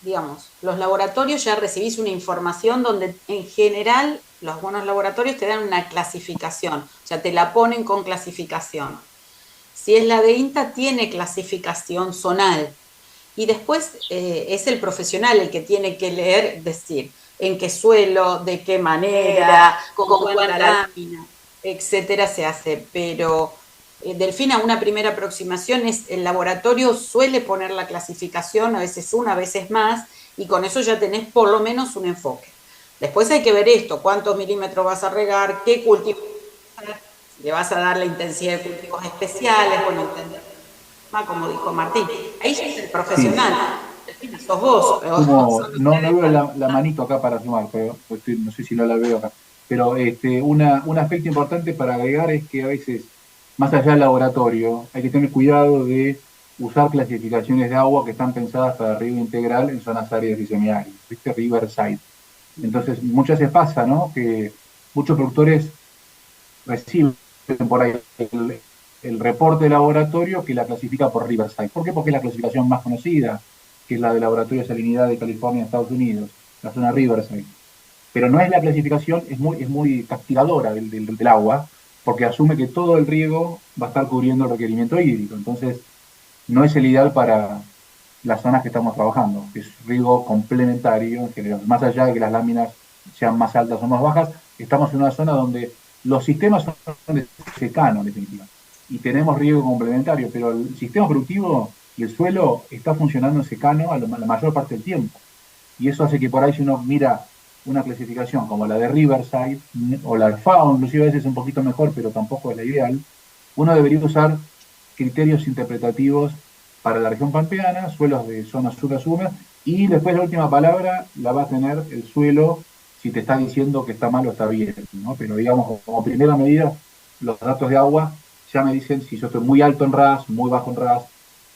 digamos, los laboratorios ya recibís una información donde en general los buenos laboratorios te dan una clasificación, o sea, te la ponen con clasificación. Si es la de INTA, tiene clasificación zonal. Y después es el profesional el que tiene que leer, decir, en qué suelo, de qué manera, con cuánta lámina, etcétera, se hace. Pero Delfina, una primera aproximación es el laboratorio suele poner la clasificación, a veces una, a veces más, y con eso ya tenés por lo menos un enfoque. Después hay que ver esto, cuántos milímetros vas a regar, qué cultivo le vas a dar, la intensidad de cultivos especiales, bueno, entender, como dijo Martín. Ahí ya es el profesional. Sí. Sos vos. Como, no veo la manito acá para sumar, pero no sé si no la veo acá. Pero un aspecto importante para agregar es que a veces, más allá del laboratorio, hay que tener cuidado de usar clasificaciones de agua que están pensadas para riego integral en zonas áridas y semiáridas, ¿viste? Riverside. Entonces, muchas veces pasa, ¿no? Que muchos productores reciben por ahí el reporte de laboratorio que la clasifica por Riverside. ¿Por qué? Porque es la clasificación más conocida, que es la del Laboratorio de Salinidad de California, Estados Unidos, la zona Riverside. Pero no es la clasificación, es muy castigadora del agua, porque asume que todo el riego va a estar cubriendo el requerimiento hídrico. Entonces, no es el ideal para las zonas que estamos trabajando, que es riego complementario en general. Más allá de que las láminas sean más altas o más bajas, estamos en una zona donde los sistemas son de secano, en definitiva, y tenemos riego complementario, pero el sistema productivo y el suelo está funcionando en secano la mayor parte del tiempo. Y eso hace que por ahí si uno mira una clasificación como la de Riverside o la de FAO, inclusive a veces es un poquito mejor, pero tampoco es la ideal, uno debería usar criterios interpretativos para la región pampeana, suelos de zonas húmedas, y después la última palabra la va a tener el suelo si te está diciendo que está mal o está bien, ¿no? Pero digamos, como primera medida, los datos de agua ya me dicen si yo estoy muy alto en RAS, muy bajo en RAS,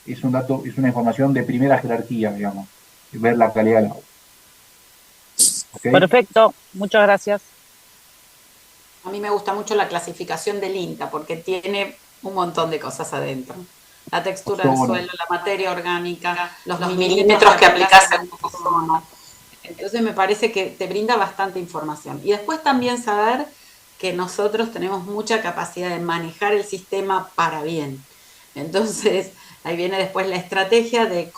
es un dato, es una información de primera jerarquía, digamos, ver la calidad del agua. ¿Okay? Perfecto, muchas gracias. A mí me gusta mucho la clasificación del INTA porque tiene un montón de cosas adentro. La textura del suelo, la materia orgánica, los milímetros que aplicás en tu zona. Entonces me parece que te brinda bastante información. Y después también saber que nosotros tenemos mucha capacidad de manejar el sistema para bien. Entonces ahí viene después la estrategia de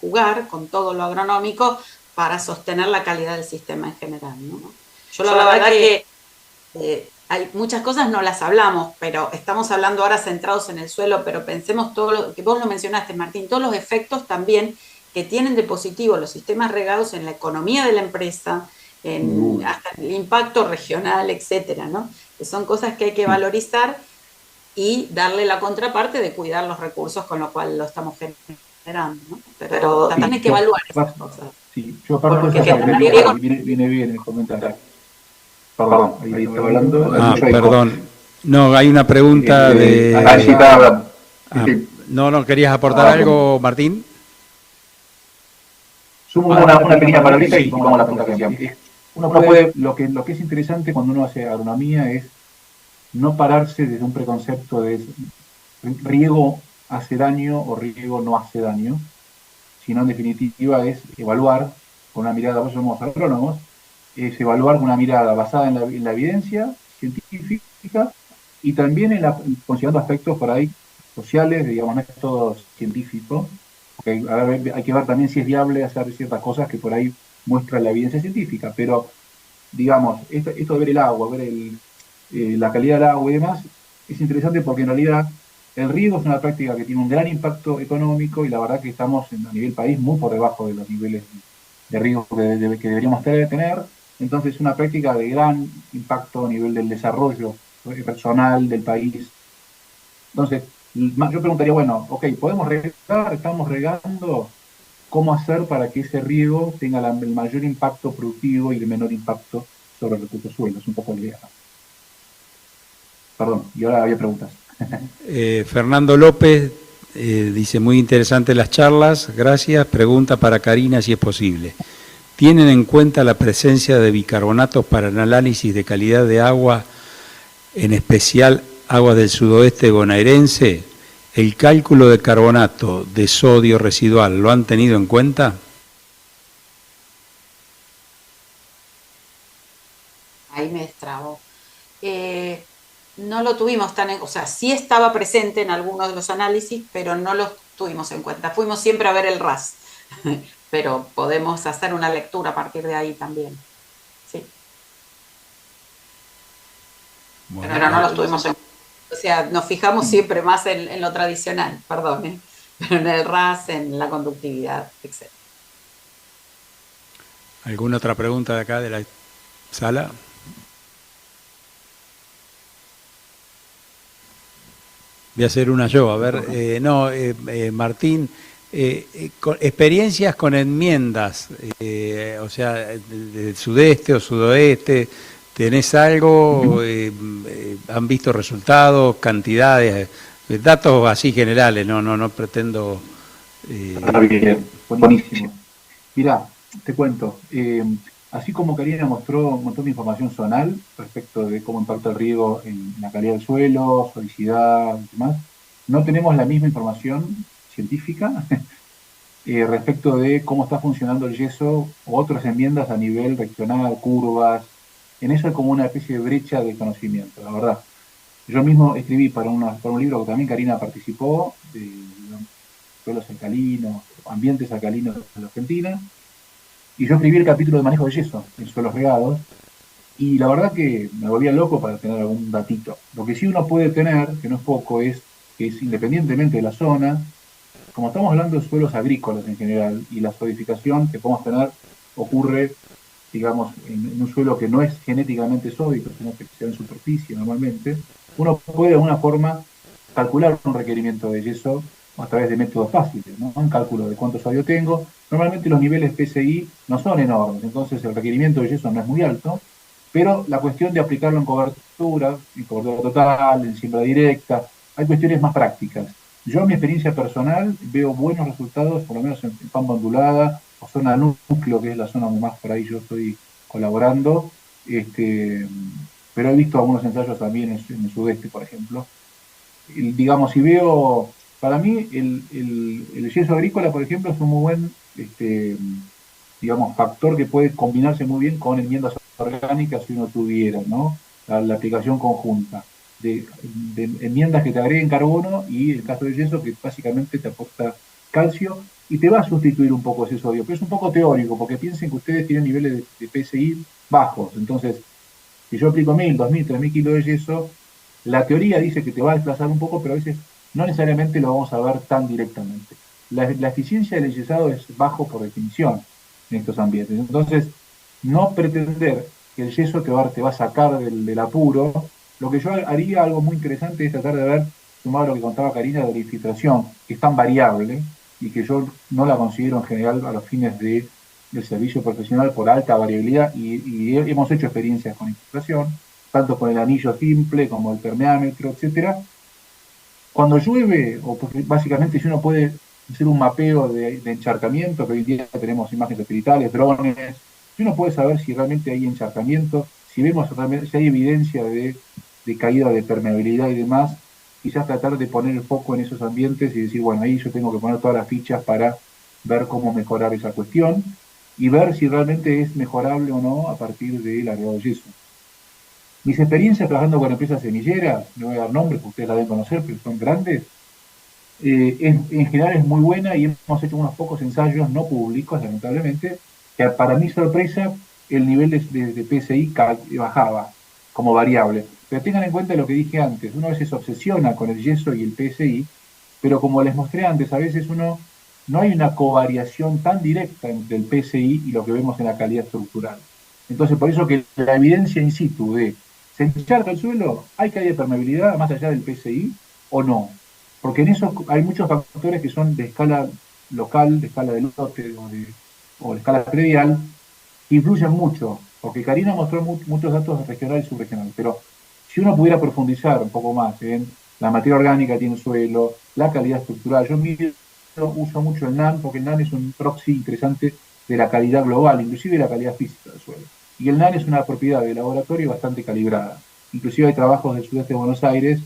jugar con todo lo agronómico para sostener la calidad del sistema en general, ¿no? Yo la verdad que hay muchas cosas no las hablamos, pero estamos hablando ahora centrados en el suelo, pero pensemos todo lo que vos lo mencionaste, Martín, todos los efectos también que tienen de positivo los sistemas regados en la economía de la empresa, hasta el impacto regional, etcétera, ¿no? Que son cosas que hay que valorizar y darle la contraparte de cuidar los recursos con lo cual lo estamos generando, ¿no? Pero también hay que evaluar esas cosas. Sí, yo aparte de viene bien el comentario. Perdón, ahí estaba hablando. Perdón. No, hay una pregunta de... Ahí sí estaba hablando. No, ¿querías aportar algo, Martín? Sumo una pequeña palabrita y vamos a la pregunta que hacíamos. Uno puede, lo que es interesante cuando uno hace agronomía es no pararse desde un preconcepto de riego hace daño o riego no hace daño, sino en definitiva es evaluar con una mirada, vos somos agrónomos, es evaluar con una mirada basada en la evidencia científica y también considerando aspectos por ahí sociales, digamos, no es todo científico, porque hay que ver también si es viable hacer ciertas cosas que por ahí muestra la evidencia científica, pero digamos, esto de ver el agua, ver la calidad del agua y demás, es interesante porque en realidad el riego es una práctica que tiene un gran impacto económico y la verdad que estamos a nivel país muy por debajo de los niveles de riego que deberíamos tener. Entonces es una práctica de gran impacto a nivel del desarrollo personal del país. Entonces, yo preguntaría, bueno, ok, podemos regar, estamos regando, ¿cómo hacer para que ese riego tenga el mayor impacto productivo y el menor impacto sobre el recurso suelo? Es un poco la idea. Perdón, y ahora había preguntas. Fernando López dice, muy interesantes las charlas, gracias. Pregunta para Karina si es posible. ¿Tienen en cuenta la presencia de bicarbonatos para el análisis de calidad de agua, en especial aguas del sudoeste bonaerense? ¿El cálculo de carbonato de sodio residual lo han tenido en cuenta? Ahí me destrabo. No lo tuvimos o sea, sí estaba presente en algunos de los análisis, pero no los tuvimos en cuenta. Fuimos siempre a ver el RAS, pero podemos hacer una lectura a partir de ahí también. Sí. Bueno, pero no los tuvimos en cuenta. O sea, nos fijamos siempre más en lo tradicional, perdón, pero en el RAS, en la conductividad, etc. ¿Alguna otra pregunta de acá de la sala? Voy a hacer una yo, a ver, Martín, experiencias con enmiendas, o sea, del sudeste o sudoeste, ¿tenés algo? ¿Han visto resultados, cantidades, datos así generales? No pretendo... Bien, buenísimo. Mirá, te cuento, así como Karina mostró un montón de información zonal respecto de cómo impacta el riego en la calidad del suelo, solicidad y demás, no tenemos la misma información científica respecto de cómo está funcionando el yeso o otras enmiendas a nivel regional, curvas. En eso hay como una especie de brecha de conocimiento, la verdad. Yo mismo escribí para un libro que también Karina participó, de suelos alcalinos, ambientes alcalinos de la Argentina, y yo escribí el capítulo de manejo de yeso en suelos regados, y la verdad que me volvía loco para tener algún datito. Lo que sí uno puede tener, que no es poco, es que es independientemente de la zona, como estamos hablando de suelos agrícolas en general, y la solidificación que podemos tener ocurre, digamos, en un suelo que no es genéticamente sódico, sino que sea en superficie normalmente, uno puede de alguna forma calcular un requerimiento de yeso a través de métodos fáciles, ¿no? Un cálculo de cuánto sodio tengo. Normalmente los niveles PSI no son enormes, entonces el requerimiento de yeso no es muy alto, pero la cuestión de aplicarlo en cobertura total, en siembra directa, hay cuestiones más prácticas. Yo en mi experiencia personal veo buenos resultados, por lo menos en pampa ondulada o zona núcleo, que es la zona donde más por ahí yo estoy colaborando, pero he visto algunos ensayos también en el sudeste, por ejemplo. Digamos, si veo, para mí el yeso agrícola, por ejemplo, es un muy buen digamos, factor que puede combinarse muy bien con enmiendas orgánicas si uno tuviera, ¿no? La aplicación conjunta de enmiendas que te agreguen carbono y el caso del yeso que básicamente te aporta calcio y te va a sustituir un poco ese sodio, pero es un poco teórico porque piensen que ustedes tienen niveles de PSI bajos, entonces si yo aplico 1000, 2000, 3000 kilos de yeso, la teoría dice que te va a desplazar un poco, pero a veces no necesariamente lo vamos a ver tan directamente. La eficiencia del yesado es bajo por definición en estos ambientes. Entonces, no pretender que el yeso te va a sacar del apuro. Lo que yo haría, algo muy interesante, es tratar de ver, sumado a lo que contaba Karina, de la infiltración, que es tan variable y que yo no la considero en general a los fines del servicio profesional por alta variabilidad, y hemos hecho experiencias con infiltración, tanto con el anillo simple como el termeámetro, etcétera. Cuando llueve, o porque básicamente si uno puede hacer un mapeo de encharcamiento, que hoy en día tenemos imágenes satelitales, drones, Si uno puede saber si realmente hay encharcamiento, si vemos realmente, si hay evidencia de caída de permeabilidad y demás, quizás tratar de poner el foco en esos ambientes y decir, bueno, ahí yo tengo que poner todas las fichas para ver cómo mejorar esa cuestión y ver si realmente es mejorable o no a partir del agregado de yeso. Mis experiencias trabajando con empresas semilleras, no voy a dar nombres porque ustedes la deben conocer, pero son grandes, en general es muy buena y hemos hecho unos pocos ensayos no públicos, lamentablemente, que para mi sorpresa el nivel de PSI bajaba como variable. Pero tengan en cuenta lo que dije antes, uno a veces se obsesiona con el yeso y el PSI, pero como les mostré antes, a veces no hay una covariación tan directa entre el PSI y lo que vemos en la calidad estructural. Entonces, por eso que la evidencia in situ de ¿se encharca el suelo? ¿Hay caída de permeabilidad más allá del PSI o no? Porque en eso hay muchos factores que son de escala local, de escala de lote o de escala predial, que influyen mucho. Porque Karina mostró muchos datos regionales y subregionales, pero si uno pudiera profundizar un poco más en la materia orgánica que tiene el suelo, la calidad estructural, uso mucho el NAN porque el NAN es un proxy interesante de la calidad global, inclusive de la calidad física del suelo. Y el NAN es una propiedad de laboratorio bastante calibrada. Inclusive hay trabajos del sudeste de Buenos Aires,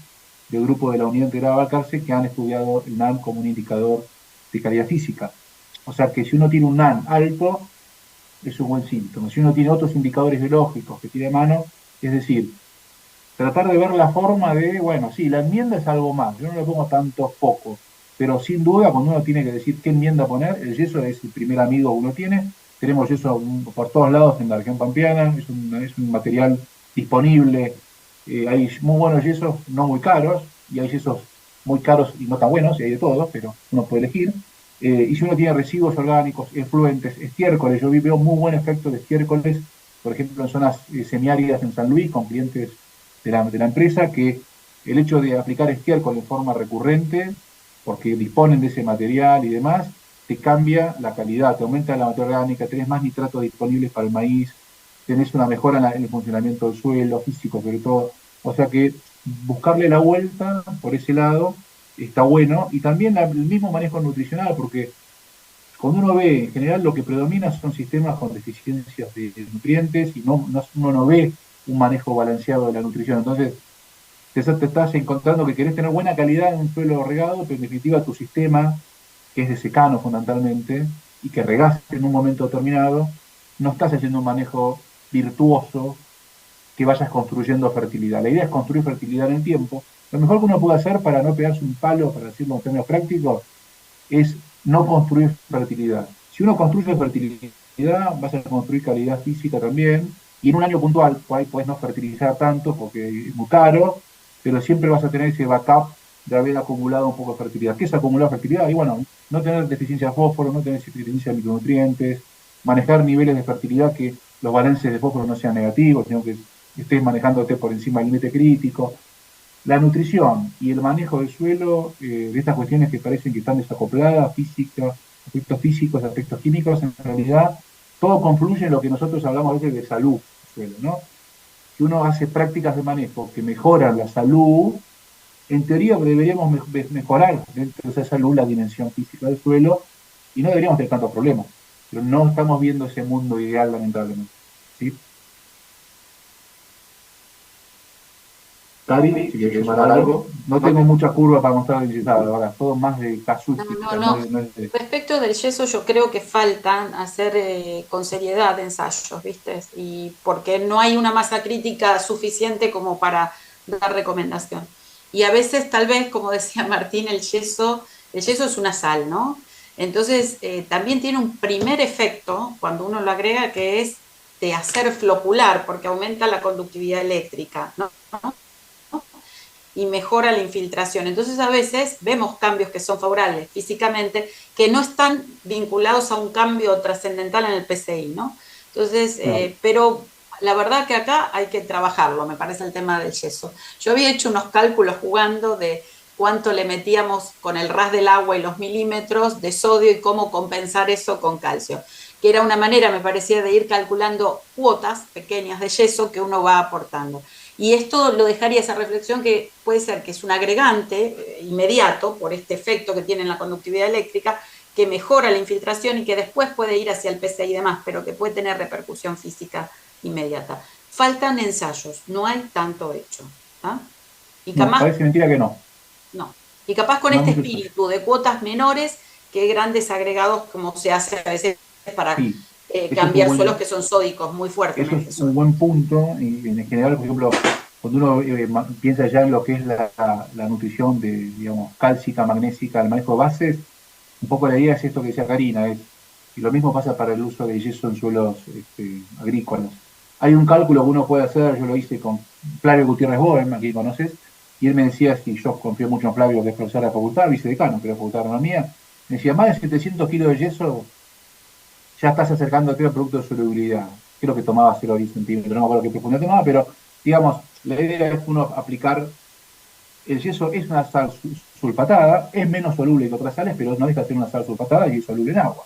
del grupo de la Unidad Integrada Balcarce, que han estudiado el NAN como un indicador de calidad física. O sea que si uno tiene un NAN alto, es un buen síntoma. Si uno tiene otros indicadores biológicos que tiene a mano, es decir, tratar de ver la forma de, bueno, sí, la enmienda es algo más, yo no le pongo tanto foco, pero sin duda cuando uno tiene que decir qué enmienda poner, el yeso es el primer amigo que uno tiene, tenemos yeso por todos lados en la región pampeana, es un material disponible, hay muy buenos yesos, no muy caros, y hay yesos muy caros y no tan buenos, y hay de todo, pero uno puede elegir. Y si uno tiene residuos orgánicos, efluentes, estiércoles, yo veo muy buen efecto de estiércoles, por ejemplo, en zonas semiáridas en San Luis, con clientes de la empresa, que el hecho de aplicar estiércol en forma recurrente, porque disponen de ese material y demás, te cambia la calidad, te aumenta la materia orgánica, tenés más nitratos disponibles para el maíz, tenés una mejora en el funcionamiento del suelo, físico sobre todo. O sea que buscarle la vuelta por ese lado está bueno. Y también el mismo manejo nutricional, porque cuando uno ve, en general lo que predomina son sistemas con deficiencias de nutrientes y uno no ve un manejo balanceado de la nutrición. Entonces, te estás encontrando que querés tener buena calidad en un suelo regado, pero en definitiva tu sistema, que es de secano fundamentalmente, y que regaste en un momento determinado, no estás haciendo un manejo virtuoso que vayas construyendo fertilidad. La idea es construir fertilidad en el tiempo. Lo mejor que uno puede hacer para no pegarse un palo, para decirlo en términos prácticos, es no construir fertilidad. Si uno construye fertilidad, vas a construir calidad física también, y en un año puntual puedes no fertilizar tanto porque es muy caro, pero siempre vas a tener ese backup de haber acumulado un poco de fertilidad. ¿Qué es acumular fertilidad? Y bueno, no tener deficiencia de fósforo, no tener deficiencia de micronutrientes, manejar niveles de fertilidad que los balances de fósforo no sean negativos, sino que estés manejándote por encima del límite crítico. La nutrición y el manejo del suelo, de estas cuestiones que parecen que están desacopladas, físicas, aspectos físicos, aspectos químicos, en realidad todo confluye en lo que nosotros hablamos a veces de salud del suelo, ¿no? Si uno hace prácticas de manejo que mejoran la salud, en teoría deberíamos mejorar dentro de esa salud la dimensión física del suelo y no deberíamos tener tantos problemas. Pero no estamos viendo ese mundo ideal, lamentablemente. ¿Sí? Cari, si quieres sumar algo. No tengo mucha curva para mostrar el yesado, ahora todo más de casuística. No. Respecto del yeso, yo creo que faltan hacer con seriedad ensayos, ¿viste? Y porque no hay una masa crítica suficiente como para dar recomendación. Y a veces, tal vez, como decía Martín, el yeso es una sal, ¿no? Entonces, también tiene un primer efecto, cuando uno lo agrega, que es de hacer flocular, porque aumenta la conductividad eléctrica, ¿no? Y mejora la infiltración. Entonces a veces vemos cambios que son favorables físicamente, que no están vinculados a un cambio trascendental en el PCI, ¿no? Entonces, pero la verdad que acá hay que trabajarlo, me parece el tema del yeso. Yo había hecho unos cálculos jugando de cuánto le metíamos con el ras del agua y los milímetros de sodio y cómo compensar eso con calcio, que era una manera, me parecía, de ir calculando cuotas pequeñas de yeso que uno va aportando. Y esto lo dejaría esa reflexión que puede ser que es un agregante inmediato por este efecto que tiene en la conductividad eléctrica, que mejora la infiltración y que después puede ir hacia el PCI y demás, pero que puede tener repercusión física inmediata. Faltan ensayos, no hay tanto hecho. Y no, parece mentira que no. No. Y capaz con este espíritu de cuotas menores que grandes agregados como se hace a veces para cambiar suelos que son sódicos muy fuertemente. Eso es un buen punto, y en general, por ejemplo, cuando uno piensa ya en lo que es la nutrición de, digamos, cálcica, magnésica, el manejo de bases, un poco la idea es esto que decía Karina, y lo mismo pasa para el uso de yeso en suelos agrícolas. Hay un cálculo que uno puede hacer, yo lo hice con Flavio Gutiérrez Bohem, aquí conoces, y él me decía, si yo confío mucho en Flavio, que es profesor de la facultad, vicedecano, pero de facultad de agronomía, me decía, más de 700 kilos de yeso, ya estás acercándote al producto de solubilidad. Creo que tomaba 0,10 centímetros, no me acuerdo qué profundidad tomaba, pero digamos, la idea es uno aplicar, el yeso es una sal sulfatada, es menos soluble que otras sales, pero no deja de ser una sal sulfatada y es soluble en agua.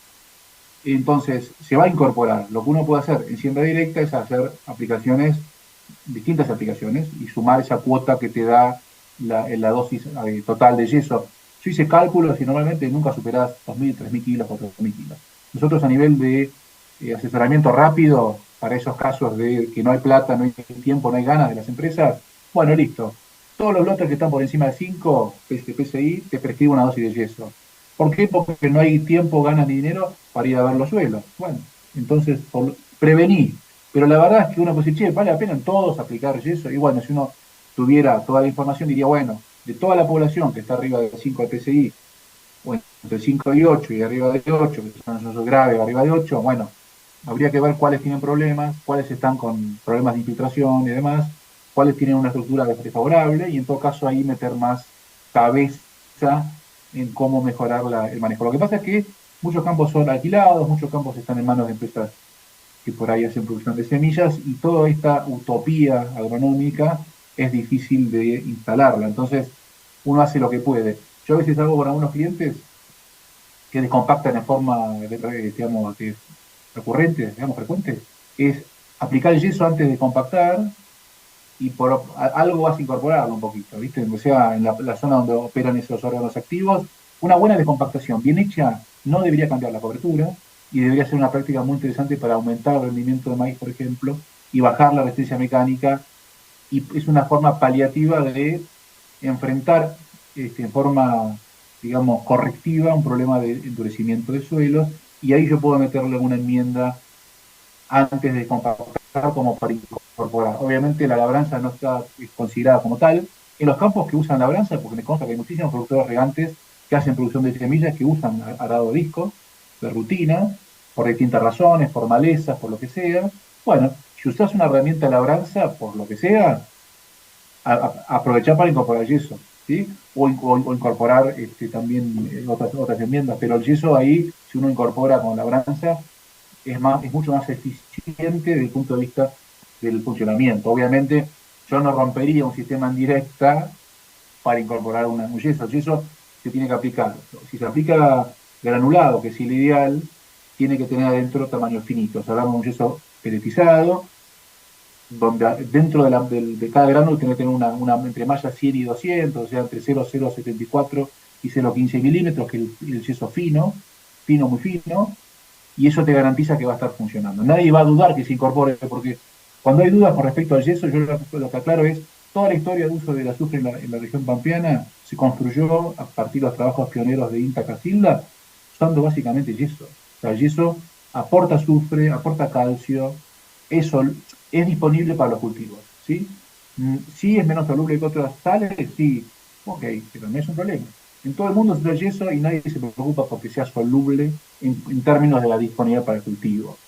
Entonces, se va a incorporar. Lo que uno puede hacer en siembra directa es hacer aplicaciones, distintas aplicaciones, y sumar esa cuota que te da la dosis total de yeso. Yo hice cálculos y normalmente nunca superás 2.000, 3.000 kilos, 4.000 kilos. Nosotros a nivel de asesoramiento rápido, para esos casos de que no hay plata, no hay tiempo, no hay ganas de las empresas, bueno, listo. Todos los lotes que están por encima de 5 PSI te prescribe una dosis de yeso. ¿Por qué? Porque no hay tiempo, ganas ni dinero para ir a ver los suelos. Bueno, entonces prevení. Pero la verdad es que uno puede decir, che, vale la pena en todos aplicar yeso. Y bueno, si uno tuviera toda la información, diría, bueno, de toda la población que está arriba de 5 de PSI, bueno, entre 5 y 8 y arriba de 8, que son esos graves, arriba de 8, bueno, habría que ver cuáles tienen problemas, cuáles están con problemas de infiltración y demás, cuáles tienen una estructura desfavorable, y en todo caso ahí meter más cabeza en cómo mejorar el manejo. Lo que pasa es que muchos campos son alquilados, muchos campos están en manos de empresas que por ahí hacen producción de semillas, y toda esta utopía agronómica es difícil de instalarla. Entonces, uno hace lo que puede. Yo a veces hago con algunos clientes que descompactan en forma, digamos, recurrente, digamos, frecuente, es aplicar el yeso antes de compactar, y algo vas a incorporarlo un poquito, ¿viste? O sea, en la zona donde operan esos órganos activos, una buena descompactación bien hecha no debería cambiar la cobertura, y debería ser una práctica muy interesante para aumentar el rendimiento de maíz, por ejemplo, y bajar la resistencia mecánica, y es una forma paliativa de enfrentar en forma, digamos, correctiva un problema de endurecimiento de suelos, y ahí yo puedo meterle una enmienda antes de compactar como para incorporar. Obviamente la labranza no está considerada como tal. En los campos que usan labranza, porque me consta que hay muchísimos productores regantes que hacen producción de semillas que usan arado disco de rutina, por distintas razones, por malezas, por lo que sea. Bueno, si usas una herramienta de labranza, por lo que sea, aprovechar para incorporar yeso, ¿sí? O incorporar también otras enmiendas, pero el yeso ahí, si uno incorpora con labranza, es mucho más eficiente desde el punto de vista del funcionamiento. Obviamente, yo no rompería un sistema en directa para incorporar un yeso. El yeso se tiene que aplicar. Si se aplica granulado, que es el ideal, tiene que tener adentro tamaño finito. O sea, hablamos de un yeso peletizado, donde dentro de cada gránulo tiene que tener una entre malla 100 y 200, o sea, entre 0,074 y 0,15 milímetros, que es el yeso fino, muy fino, y eso te garantiza que va a estar funcionando. Nadie va a dudar que se incorpore, porque cuando hay dudas con respecto al yeso, yo lo que aclaro es, toda la historia de uso del azufre en la región pampeana se construyó a partir de los trabajos pioneros de INTA Casilda, usando básicamente yeso. O sea, el yeso aporta azufre, aporta calcio, eso es disponible para los cultivos, ¿sí? Sí es menos soluble que otras sales, sí, ok, pero no es un problema. En todo el mundo se usa yeso y nadie se preocupa porque sea soluble en términos de la disponibilidad para el cultivo,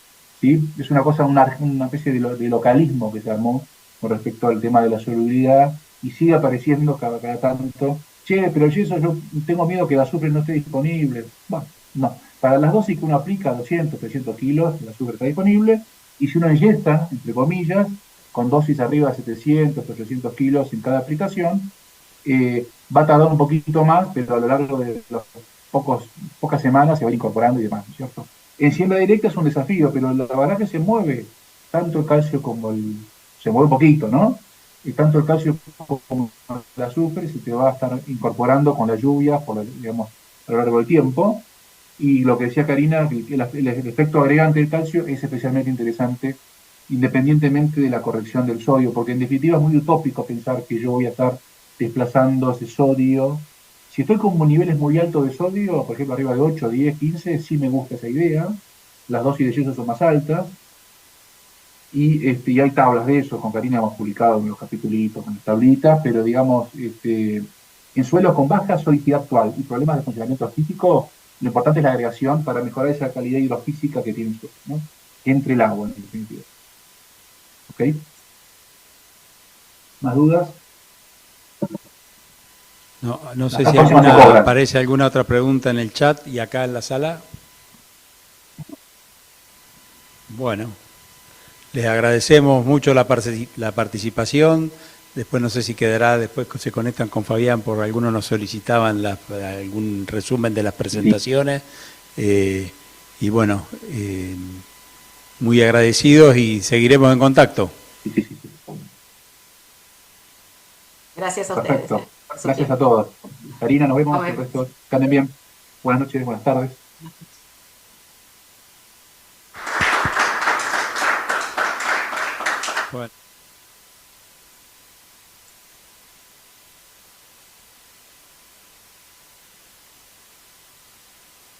¿sí? Es una cosa, una especie de localismo que se armó con respecto al tema de la solubilidad, y sigue apareciendo cada tanto, che, pero el yeso yo tengo miedo que el azufre no esté disponible. Bueno, no. Para las dosis que uno aplica, 200, 300 kilos, el azufre está disponible, y si uno inyecta, entre comillas, con dosis arriba de 700, 800 kilos en cada aplicación, va a tardar un poquito más, pero a lo largo de las pocas semanas se va incorporando y demás, ¿cierto? En siembra directa es un desafío, pero la verdad que se mueve tanto el calcio como se mueve un poquito, ¿no? Y tanto el calcio como el azufre se te va a estar incorporando con la lluvia, digamos, a lo largo del tiempo. Y lo que decía Karina, el efecto agregante del calcio es especialmente interesante independientemente de la corrección del sodio, porque en definitiva es muy utópico pensar que yo voy a estar desplazando ese sodio. Si estoy con niveles muy altos de sodio, por ejemplo arriba de 8, 10, 15, sí me gusta esa idea. Las dosis de yeso son más altas. Y hay tablas de eso, con Karina hemos publicado en los capítulos, con las tablitas, pero digamos, en suelos con baja solicidad actual y problemas de funcionamiento físico, lo importante es la agregación para mejorar esa calidad hidrofísica que tiene el suelo, ¿no? Entre el agua, en definitiva. ¿Ok? ¿Más dudas? No sé si aparece alguna otra pregunta en el chat y acá en la sala. Bueno, les agradecemos mucho la participación. Después no sé si quedará, después se conectan con Fabián, por algunos nos solicitaban algún resumen de las presentaciones. Y bueno, muy agradecidos y seguiremos en contacto. Gracias a Perfecto. ustedes. Gracias a todos. Karina, nos vemos. El resto, que anden bien. Buenas noches, buenas tardes. Bueno.